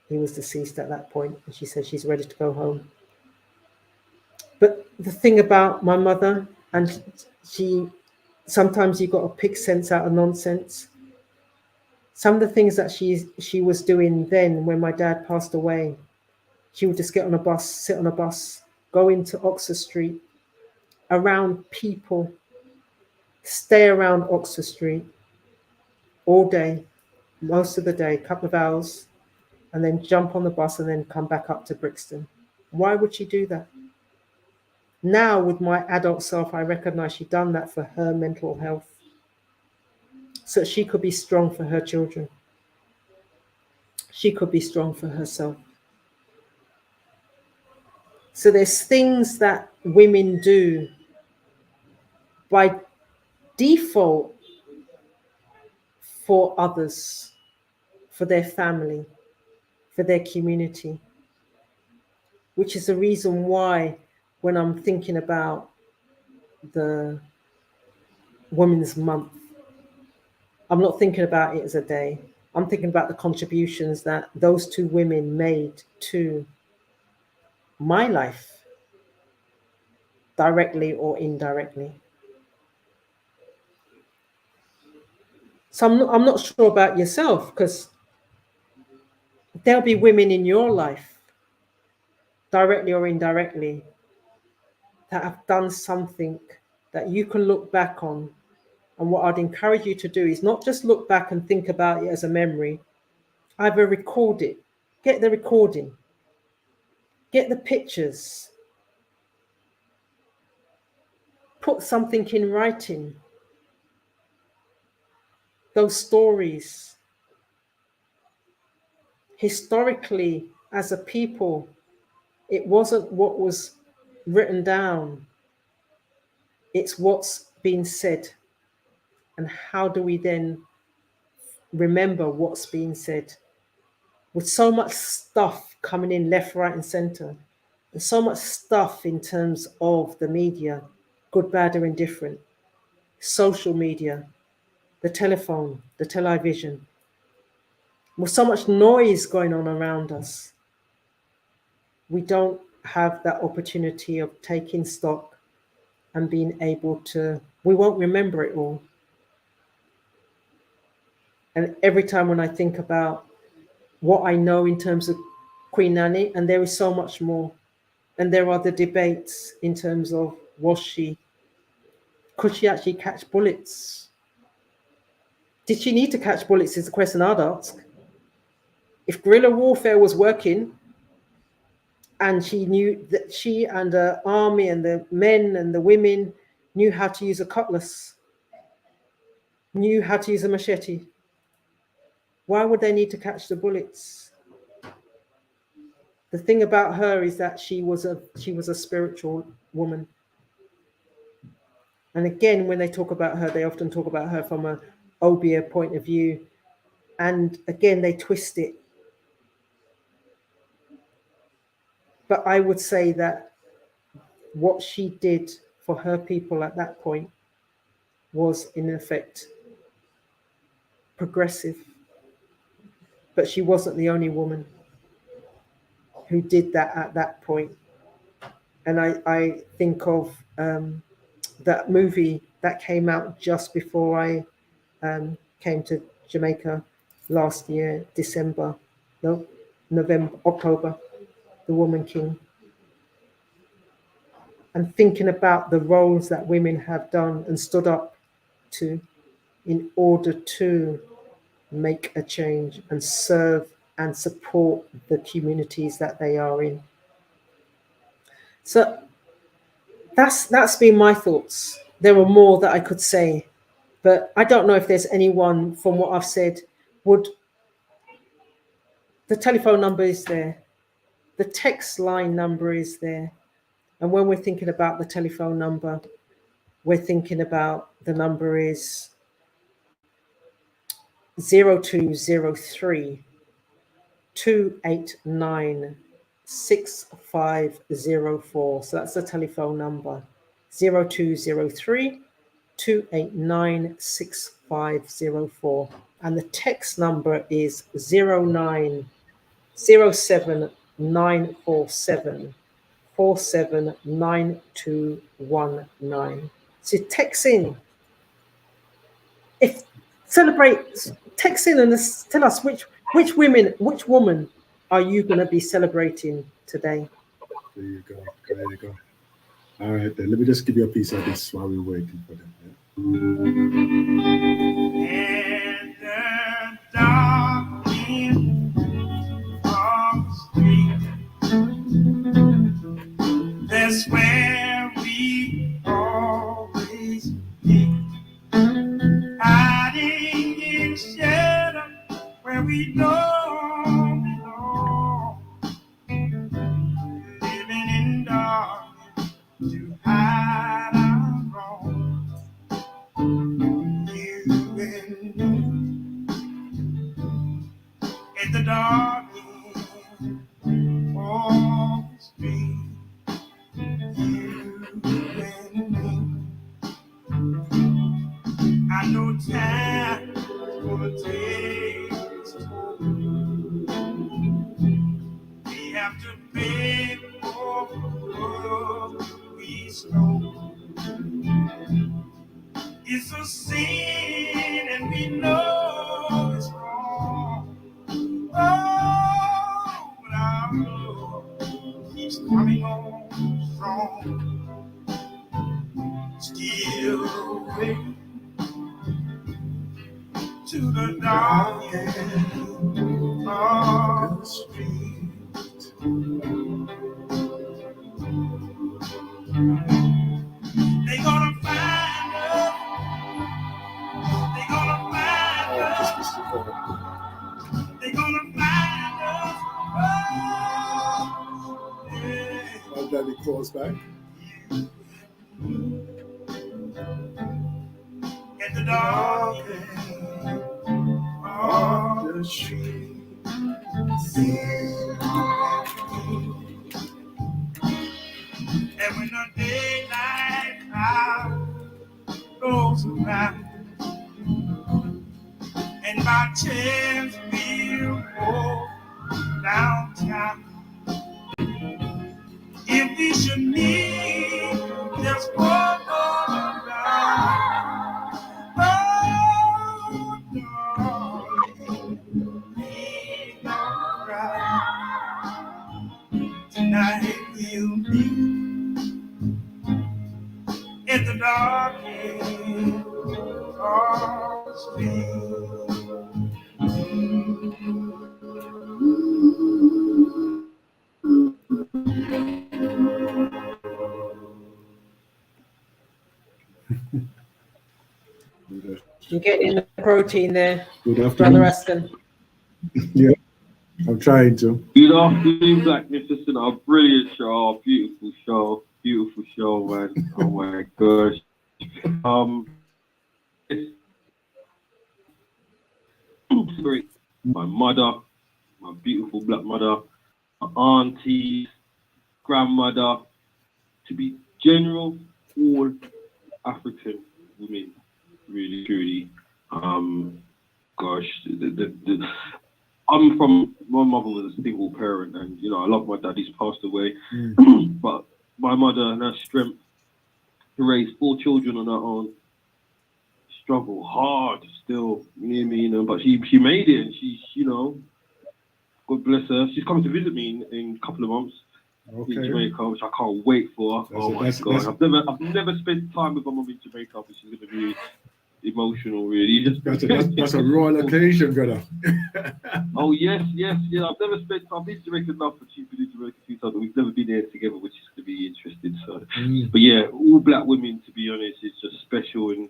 He was deceased at that point, and she said she's ready to go home. But the thing about my mother, and sometimes you've got to pick sense out of nonsense. Some of the things that she was doing then when my dad passed away, she would just get on a bus, sit on a bus, go into Oxford Street, around people, stay around Oxford Street all day, most of the day, a couple of hours, and then jump on the bus and then come back up to Brixton. Why would she do that? Now, with my adult self, I recognize she'd done that for her mental health, so she could be strong for her children. She could be strong for herself. So there's things that women do by default for others, for their family, for their community, which is the reason why when I'm thinking about the Women's Month, I'm not thinking about it as a day. I'm thinking about the contributions that those two women made to my life, directly or indirectly. So I'm not sure about yourself, because there'll be women in your life, directly or indirectly, that have done something that you can look back on. And what I'd encourage you to do is not just look back and think about it as a memory, either record it, get the recording, get the pictures, put something in writing. Those stories, historically, as a people, it wasn't what was written down, it's what's been said. And how do we then remember what's being said? With so much stuff coming in left, right, and center, and so much stuff in terms of the media, good, bad, or indifferent, social media, the telephone, the television, with so much noise going on around us, we don't have that opportunity of taking stock and being able to, we won't remember it all. And every time when I think about what I know in terms of Queen Annie, and there is so much more, and there are the debates in terms of could she actually catch bullets? Did she need to catch bullets is the question I'd ask. If guerrilla warfare was working, and she knew that she and the army and the men and the women knew how to use a cutlass, knew how to use a machete, why would they need to catch the bullets? The thing about her is that she was a spiritual woman. And again, when they talk about her, they often talk about her from a Obia point of view. And again, they twist it. But I would say that what she did for her people at that point was, in effect, progressive. But she wasn't the only woman who did that at that point. And I think of that movie that came out just before I came to Jamaica last year, October, The Woman King. And thinking about the roles that women have done and stood up to in order to make a change and serve and support the communities that they are in. So that's been my thoughts. There are more that I could say, but I don't know if there's anyone from what I've said the telephone number is there, the text line number is there. And when we're thinking about the telephone number, we're thinking about the number is 0203 289 6504. So that's the telephone number, 0203 289 6504. And the text number is 0907947 479219. So text in. Text in and tell us which woman are you going to be celebrating today? There you go. All right, then let me just give you a piece of this while we're waiting for them. And the dark end of the street, that's where we always be, hiding in shadow where we don't belong, living in darkness to hide our wrongs. You and me in the dark end of the street. You and me. I know time will take its toll. We have to pay for what we stole. It's a sin and we know it's wrong. Oh, but our love keeps coming on strong. Still away to the dark end of the street. They gonna that it calls back. In the dark of the street, and when the daylight cloud rolls around, and my chairs will go downtown. If we should meet just one more round, oh, darling, please don't cry. Tonight we'll meet in the darkest of the street. You're getting the protein there, Good Brother afternoon. Aston. Yeah, I'm trying to. Good afternoon, Blacknificent. A brilliant show, beautiful show, man. Oh my gosh. It's great. My mother, my beautiful black mother, my aunties, grandmother, to be general, all African women, really, truly. Gosh, I'm from, my mother was a single parent, and you know, I love my dad, he's passed away. But my mother and her strength to raise 4 children on her own, struggle hard still, you know what I mean? But she made it, and she's, you know, God bless her. She's coming to visit me in a couple of months in Jamaica, which I can't wait for. Oh my God, I've never spent time with my mum in Jamaica, but she's gonna be emotional, really. That's a royal occasion, brother. Oh yes. I've been to Jamaica enough, but she's been to Jamaica 2 times, but we've never been there together, which is going to be interesting. So, but yeah, all black women, to be honest, is just special. And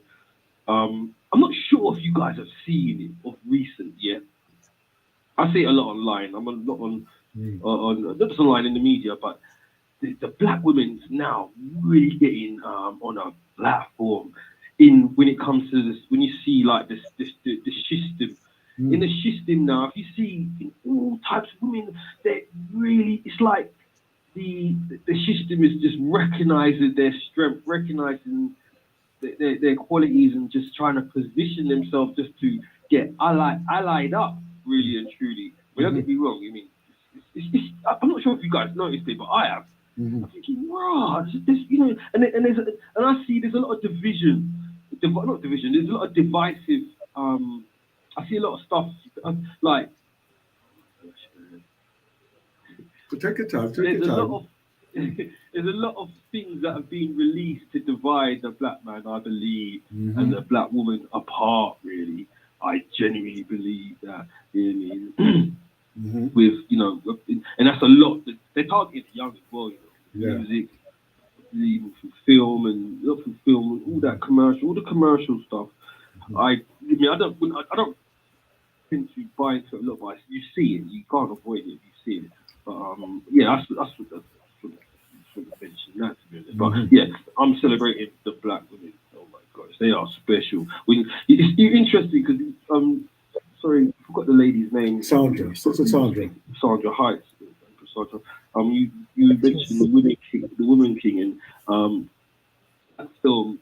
I'm not sure if you guys have seen it of recent yet. I see it a lot online. I'm a lot on not just online in the media, but the black women's now really getting on a platform. When it comes to this, when you see like the system, in the system now, if you see in all types of women, they really, it's like the system is just recognizing their strength, recognizing their qualities, and just trying to position themselves just to get allied up, really and truly. But don't get me wrong, I mean, I'm not sure if you guys noticed it, but I have. I'm thinking, wow, you know, and I see there's a lot of division. Not division, there's a lot of divisive, I see a lot of stuff, like... Take your time, there's a lot of things that have been released to divide the black man, I believe, and the black woman apart, really. I genuinely believe that, you know, with, you know, and that's a lot, they're targeting the young as well, you know, music, even through film and all that commercial, all the commercial stuff. I mean, I don't tend to buy into a lot, but you see it, you can't avoid it, you see it. But yeah, that's what mention that, to be honest. But yeah, I'm celebrating the black women. Oh my gosh, they are special. It's interesting because sorry, I forgot the lady's name. Sandra. Sandra Heights. Sandra. You mentioned the Woman King, and that film,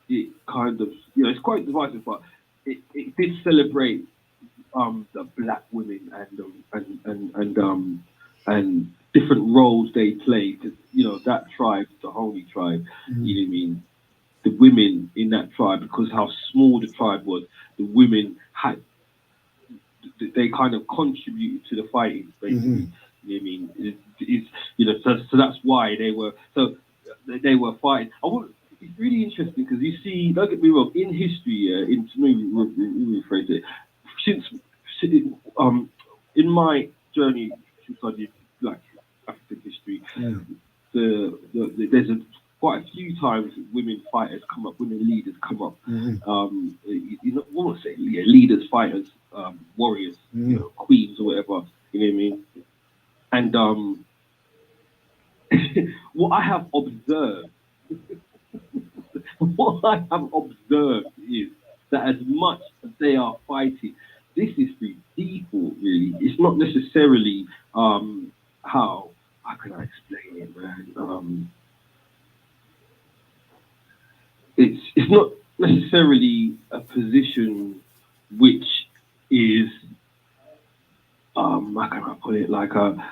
it kind of, you know, it's quite divisive, but it did celebrate the black women and different roles they played. Because, you know, that tribe, the Holy tribe, you know what I mean? The women in that tribe, because how small the tribe was, the women they kind of contributed to the fighting, basically. You know what I mean? It's you know, so that's why they were fighting. It's really interesting because you see, don't get me wrong, in history, let me rephrase it. Since in my journey to study Black African history, there's quite a few times women fighters come up, women leaders come up. You know, I won't say leaders, fighters, warriors, you know, queens or whatever. You know what I mean? And what I have observed, what I have observed is that as much as they are fighting, this is through default. Really, it's not necessarily how can I explain it, man? It's not necessarily a position which is how can I put it, like a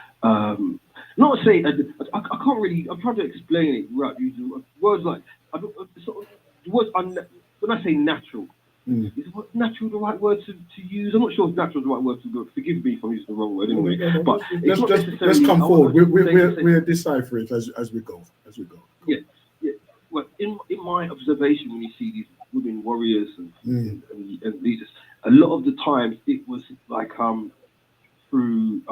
not say I can't really, I'm trying to explain it right using words like I don't sort of the words when I say natural, is what natural the right word to use? I'm not sure if natural is the right word to go. Forgive me if I'm using the wrong word anyway. But it's not necessarily. Let's come forward. We'll decipher it as we go. Yeah, yeah. Well, in my observation, when you see these women warriors and these, a lot of the times it was like through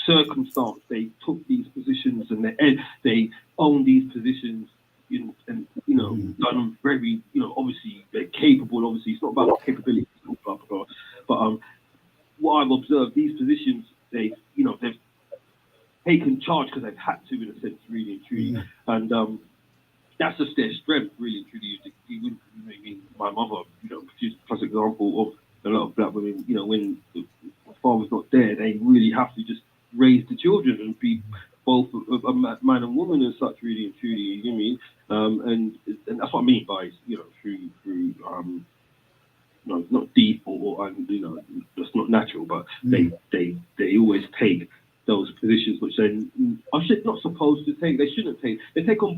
circumstance they took these positions and they own these positions. And done them very, obviously they're capable. Obviously, it's not about capability, blah blah blah. But what I've observed, these positions, they've taken charge because they've had to, in a sense, really and truly. And that's just their strength, really and truly. I mean, my mother, produced a classic example of a lot of black women. When the father's not there, they really have to just raise the children and be both a man and woman and such, really and truly. You know what I mean? And that's what I mean by through not default and that's not natural, but they always take those positions which they are not supposed to take. They shouldn't take. They take on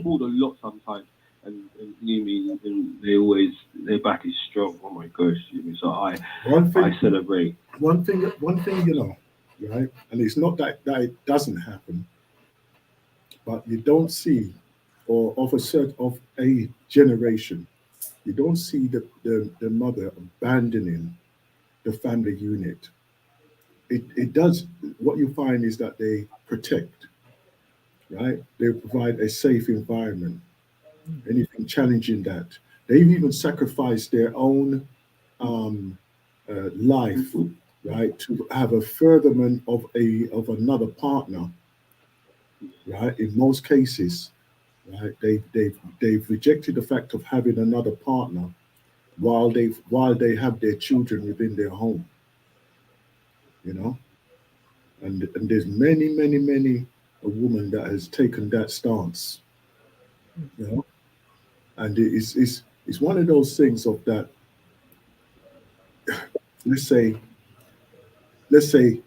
board a lot sometimes, and you know what I mean, and they always, their back is strong. Oh my gosh, so I celebrate. One thing, right? And it's not that it doesn't happen, but you don't see, or of a generation, you don't see the mother abandoning the family unit. It does. What you find is that they protect, right? They provide a safe environment. Anything challenging that, they've even sacrificed their own life, right, to have a furtherment of another partner, right? In most cases, right, they've rejected the fact of having another partner while they have their children within their home, and there's many a woman that has taken that stance, and it's one of those things of that. Let's say the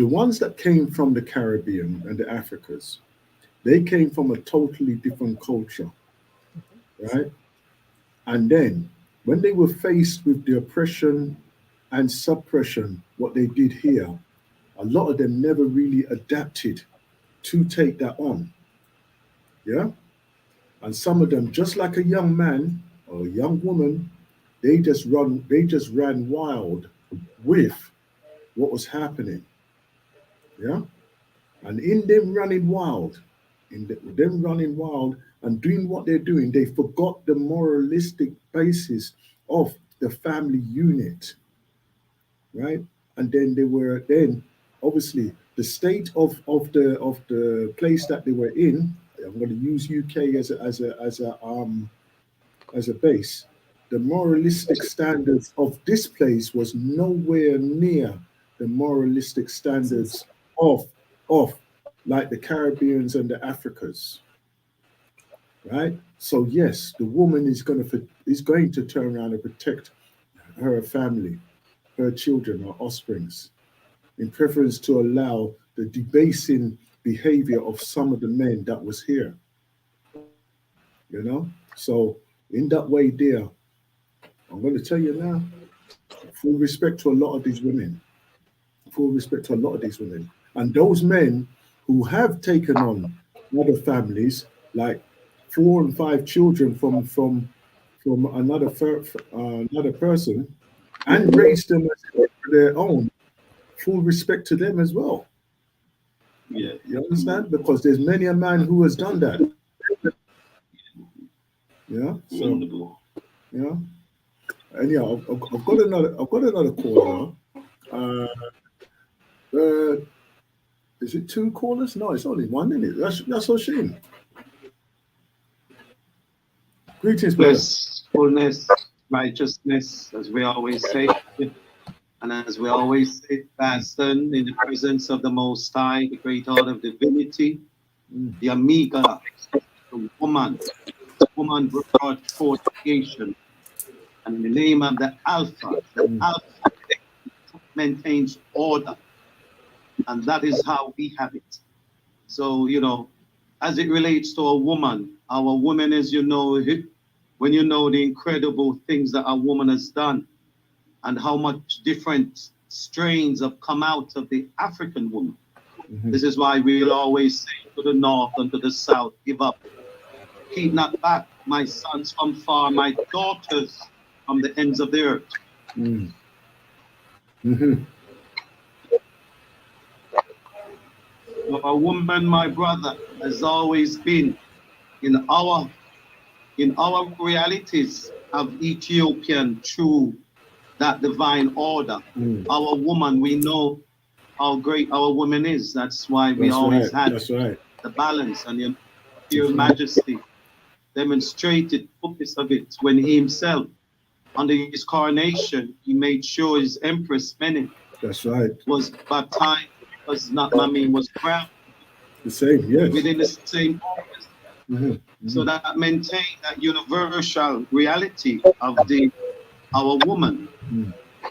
ones that came from the Caribbean and the Africas, they came from a totally different culture, right? And then when they were faced with the oppression and suppression, what they did here, a lot of them never really adapted to take that on. Yeah. And some of them, just like a young man or a young woman, they just ran wild with what was happening. Yeah. And in them running wild, and doing what they're doing, they forgot the moralistic basis of the family unit, right? And then obviously the state of the place that they were in. I'm going to use UK as a base. The moralistic standards of this place was nowhere near the moralistic standards of like the Caribbeans and the Africas, right? So yes, the woman is going to turn around and protect her family, her children, her offsprings, in preference to allow the debasing behavior of some of the men that was here. So in that way, there, I'm going to tell you now, full respect to a lot of these women, and those men who have taken on other families, like 4 and 5 children from another person, and raised them as their own. Full respect to them as well. Yeah, you understand? Because there's many a man who has done that. Yeah. So yeah. And yeah, I've got another call now. Let's Is it 2 callers? No, it's only 1, isn't it? That's so shame. Greetings, brother. Fullness, righteousness, as we always say. And as we always say, fasten in the presence of the Most High, the great God of divinity, the Amiga, the woman brought forth creation. And in the name of the Alpha maintains order. And that is how we have it. So, as it relates to a woman, our woman is, when you know the incredible things that a woman has done and how much different strains have come out of the African woman. This is why we'll always say to the north and to the south, give up. Keep not back my sons from far, my daughters from the ends of the earth. A woman, my brother, has always been in our realities of Ethiopian through that divine order. Our woman, we know how great our woman is. That's why we always had the balance, and your majesty demonstrated purpose of it when he himself, under his coronation, he made sure his empress Mene was baptized, was crowned. The same, yes. Within the same office. So that maintained that universal reality of our woman,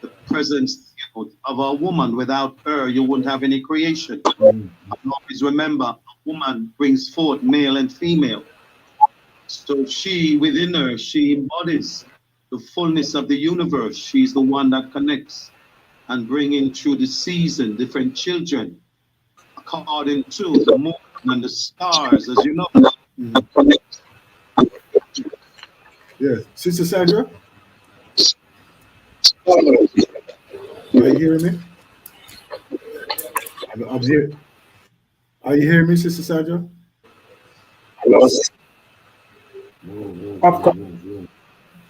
the presence of our woman. Without her, you wouldn't have any creation. Always remember, a woman brings forth male and female. So she, within her, she embodies the fullness of the universe. She's the one that connects and bringing through the season different children according to the moon and the stars, as you know. Yeah, Sister Sandra, are you hearing me? I'm here. Are you hearing me, Sister Sandra?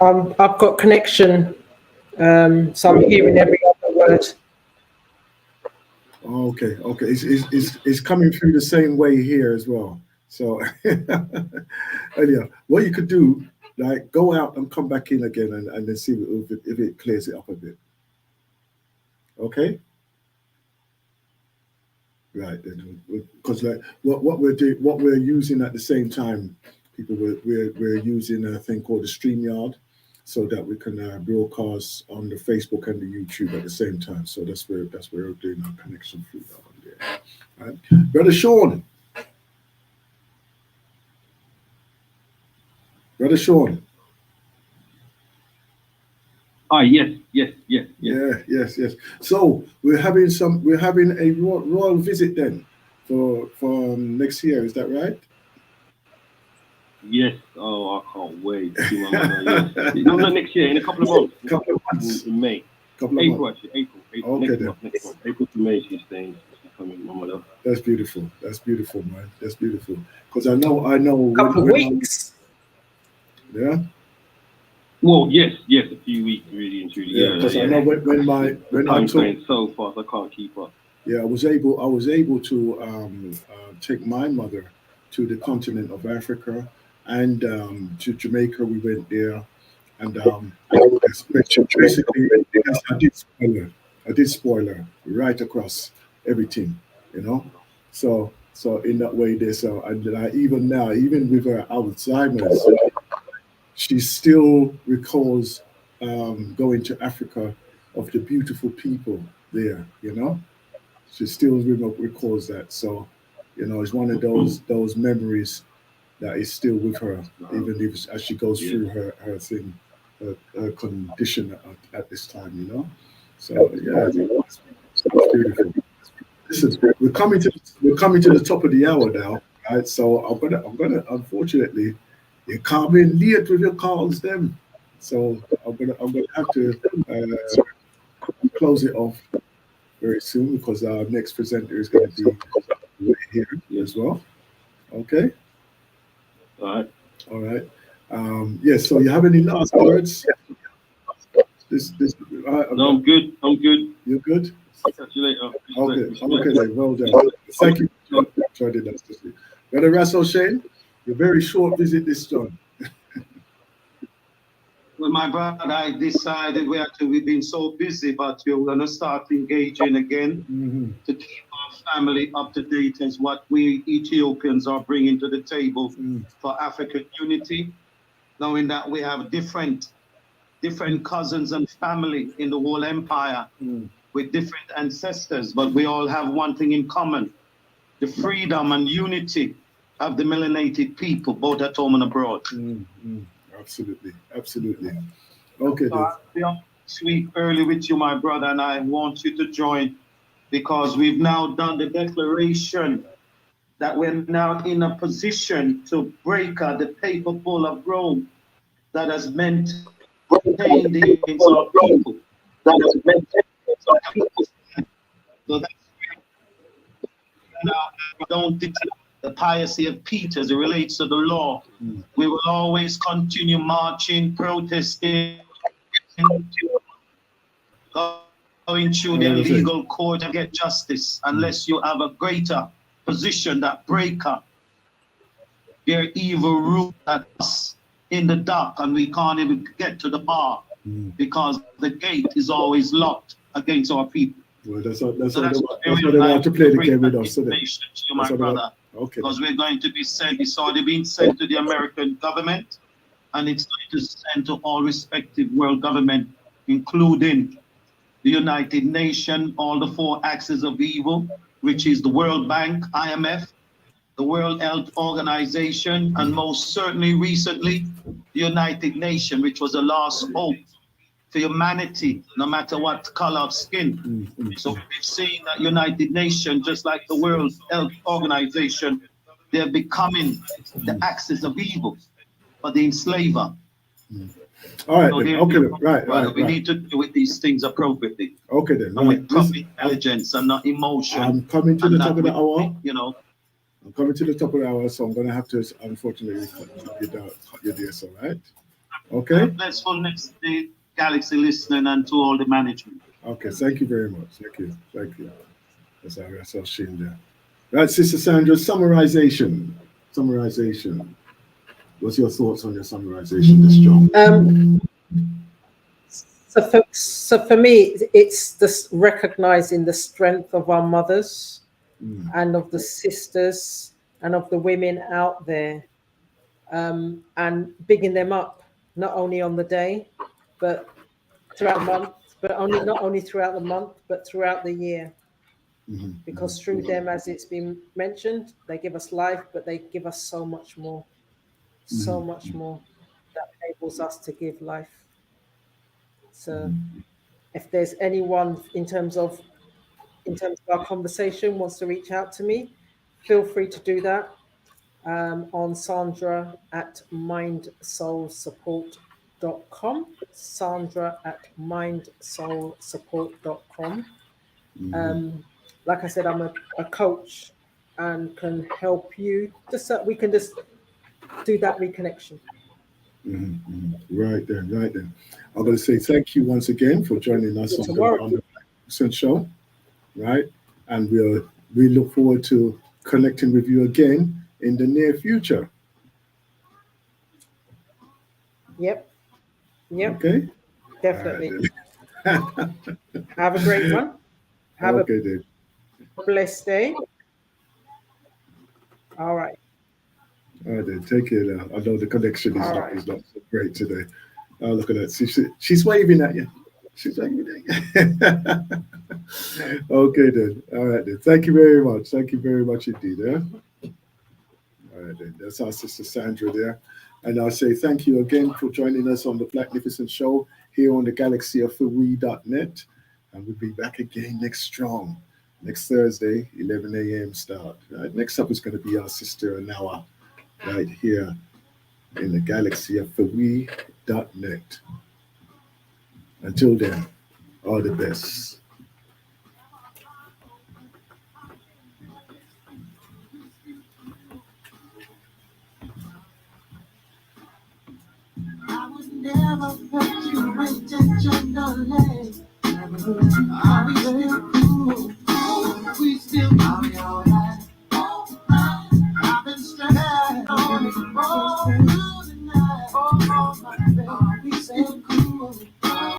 I've got connection, so I'm hearing every other word. Okay. It's coming through the same way here as well. So, anyhow, what you could do, like, go out and come back in again, and then see if it clears it up a bit. Okay. Right, because like what we're doing, what we're using at the same time, people, we're using a thing called the StreamYard, so that we can broadcast on the Facebook and the YouTube at the same time. So that's where we're doing our connection through that one there. Right, Brother Sean. Yes. So we're having a royal visit then for next year. Is that right? Yes. Oh, I can't wait. No, not next year. In a couple of months. In May. April. Okay, next month. April to May. She's staying. She's coming, my mother. That's beautiful, man. That's beautiful. Because I know. Couple of weeks. Yeah. Well, yes, a few weeks, really and truly. Yeah, because I know when I took so fast, I can't keep up. Yeah, I was able to take my mother to the continent of Africa and to Jamaica. We went there, and basically, yes, I did spoil her right across everything, So in that way, and even now, even with her Alzheimer's, she still recalls going to Africa, of the beautiful people there, She still recalls that. So, it's one of those memories that is still with her, even as she goes through her thing, her condition at this time, So yeah, it's beautiful. Listen, we're coming to the top of the hour now, right? So I'm gonna unfortunately, you come in late with your calls, them. So I'm gonna have to close it off very soon, because our next presenter is going to be here as well. Okay. All right. Yes. So you have any last words? No, I'm good. You're good. Catch you later. Okay, then. Well done. Thank you for joining us this week. Brother Russell Shane, your very short visit this John. Well, my brother, I decided we've been so busy, but we're going to start engaging again to keep our family up to date as what we Ethiopians are bringing to the table for African unity, knowing that we have different cousins and family in the whole empire with different ancestors, but we all have one thing in common: the freedom and unity of the melanated people, both at home and abroad. Absolutely. Okay, so I'll be on this week early with you, my brother, and I want you to join, because we've now done the declaration that we're now in a position to break the paper bull of Rome that has maintained the against our people. So that's now don't declare the piety of Peter as it relates to the law. We will always continue marching, protesting, going through the legal court and get justice, unless you have a greater position that break up their evil rule that's in the dark, and we can't even get to the bar because the gate is always locked against our people. Well, that's what they want to play the game with us. Information to you, my brother. Okay. Because we're going to be sent. It's already been sent to the American government, and it's going to send to all respective world government, including the United Nations, all the 4 axes of evil, which is the World Bank, IMF, the World Health Organization, and most certainly recently, the United Nations, which was the last hope for humanity, no matter what color of skin. So we've seen that United Nations, just like the World Health Organization, they're becoming the axis of evil for the enslaver. All right, so right. We need to do with these things appropriately. Okay, then. And with proper intelligence and not emotion. I'm coming to the top of the hour. I'm coming to the top of the hour, so I'm going to have to, unfortunately, cut you there, so right? Okay? Let's for next day. Galaxy listening and to all the management. Okay, thank you very much. Thank you. That's our shame there. Right, Sister Sandra, summarization. What's your thoughts on your summarization, this job? So for me, it's this recognizing the strength of our mothers and of the sisters and of the women out there, and bigging them up, not only on the day, but throughout the month, but not only throughout the month, but throughout the year. Because through them, as it's been mentioned, they give us life, but they give us so much more that enables us to give life. So if there's anyone in terms of our conversation wants to reach out to me, feel free to do that on Sandra at mindsoulsupport.com. Sandra at mindsoulsupport.com. Like I said, I'm a coach and can help you just so we can just do that reconnection. Right then. I'm going to say thank you once again for joining us on the Blacknificent show. Right, and we look forward to connecting with you again in the near future. Yep. Okay. Definitely. Have a great one. Have a blessed day. All right. All right, then. Take care now. I know the connection is not so great today. Oh, look at that. She's waving at you. Okay, then. All right, then. Thank you very much. Thank you very much indeed. All right, then. That's our sister Sandra there. And I'll say thank you again for joining us on the Blacknificent show here on the galaxyofthewe.net. And we'll be back again next Thursday, 11 a.m. start. Right? Next up is going to be our sister Anawa right here in the galaxyofthewe.net. Until then, all the best. I would never hurt you intentionally. I will alright. I've been stressing on it all through the night. Oh, my baby, so cool.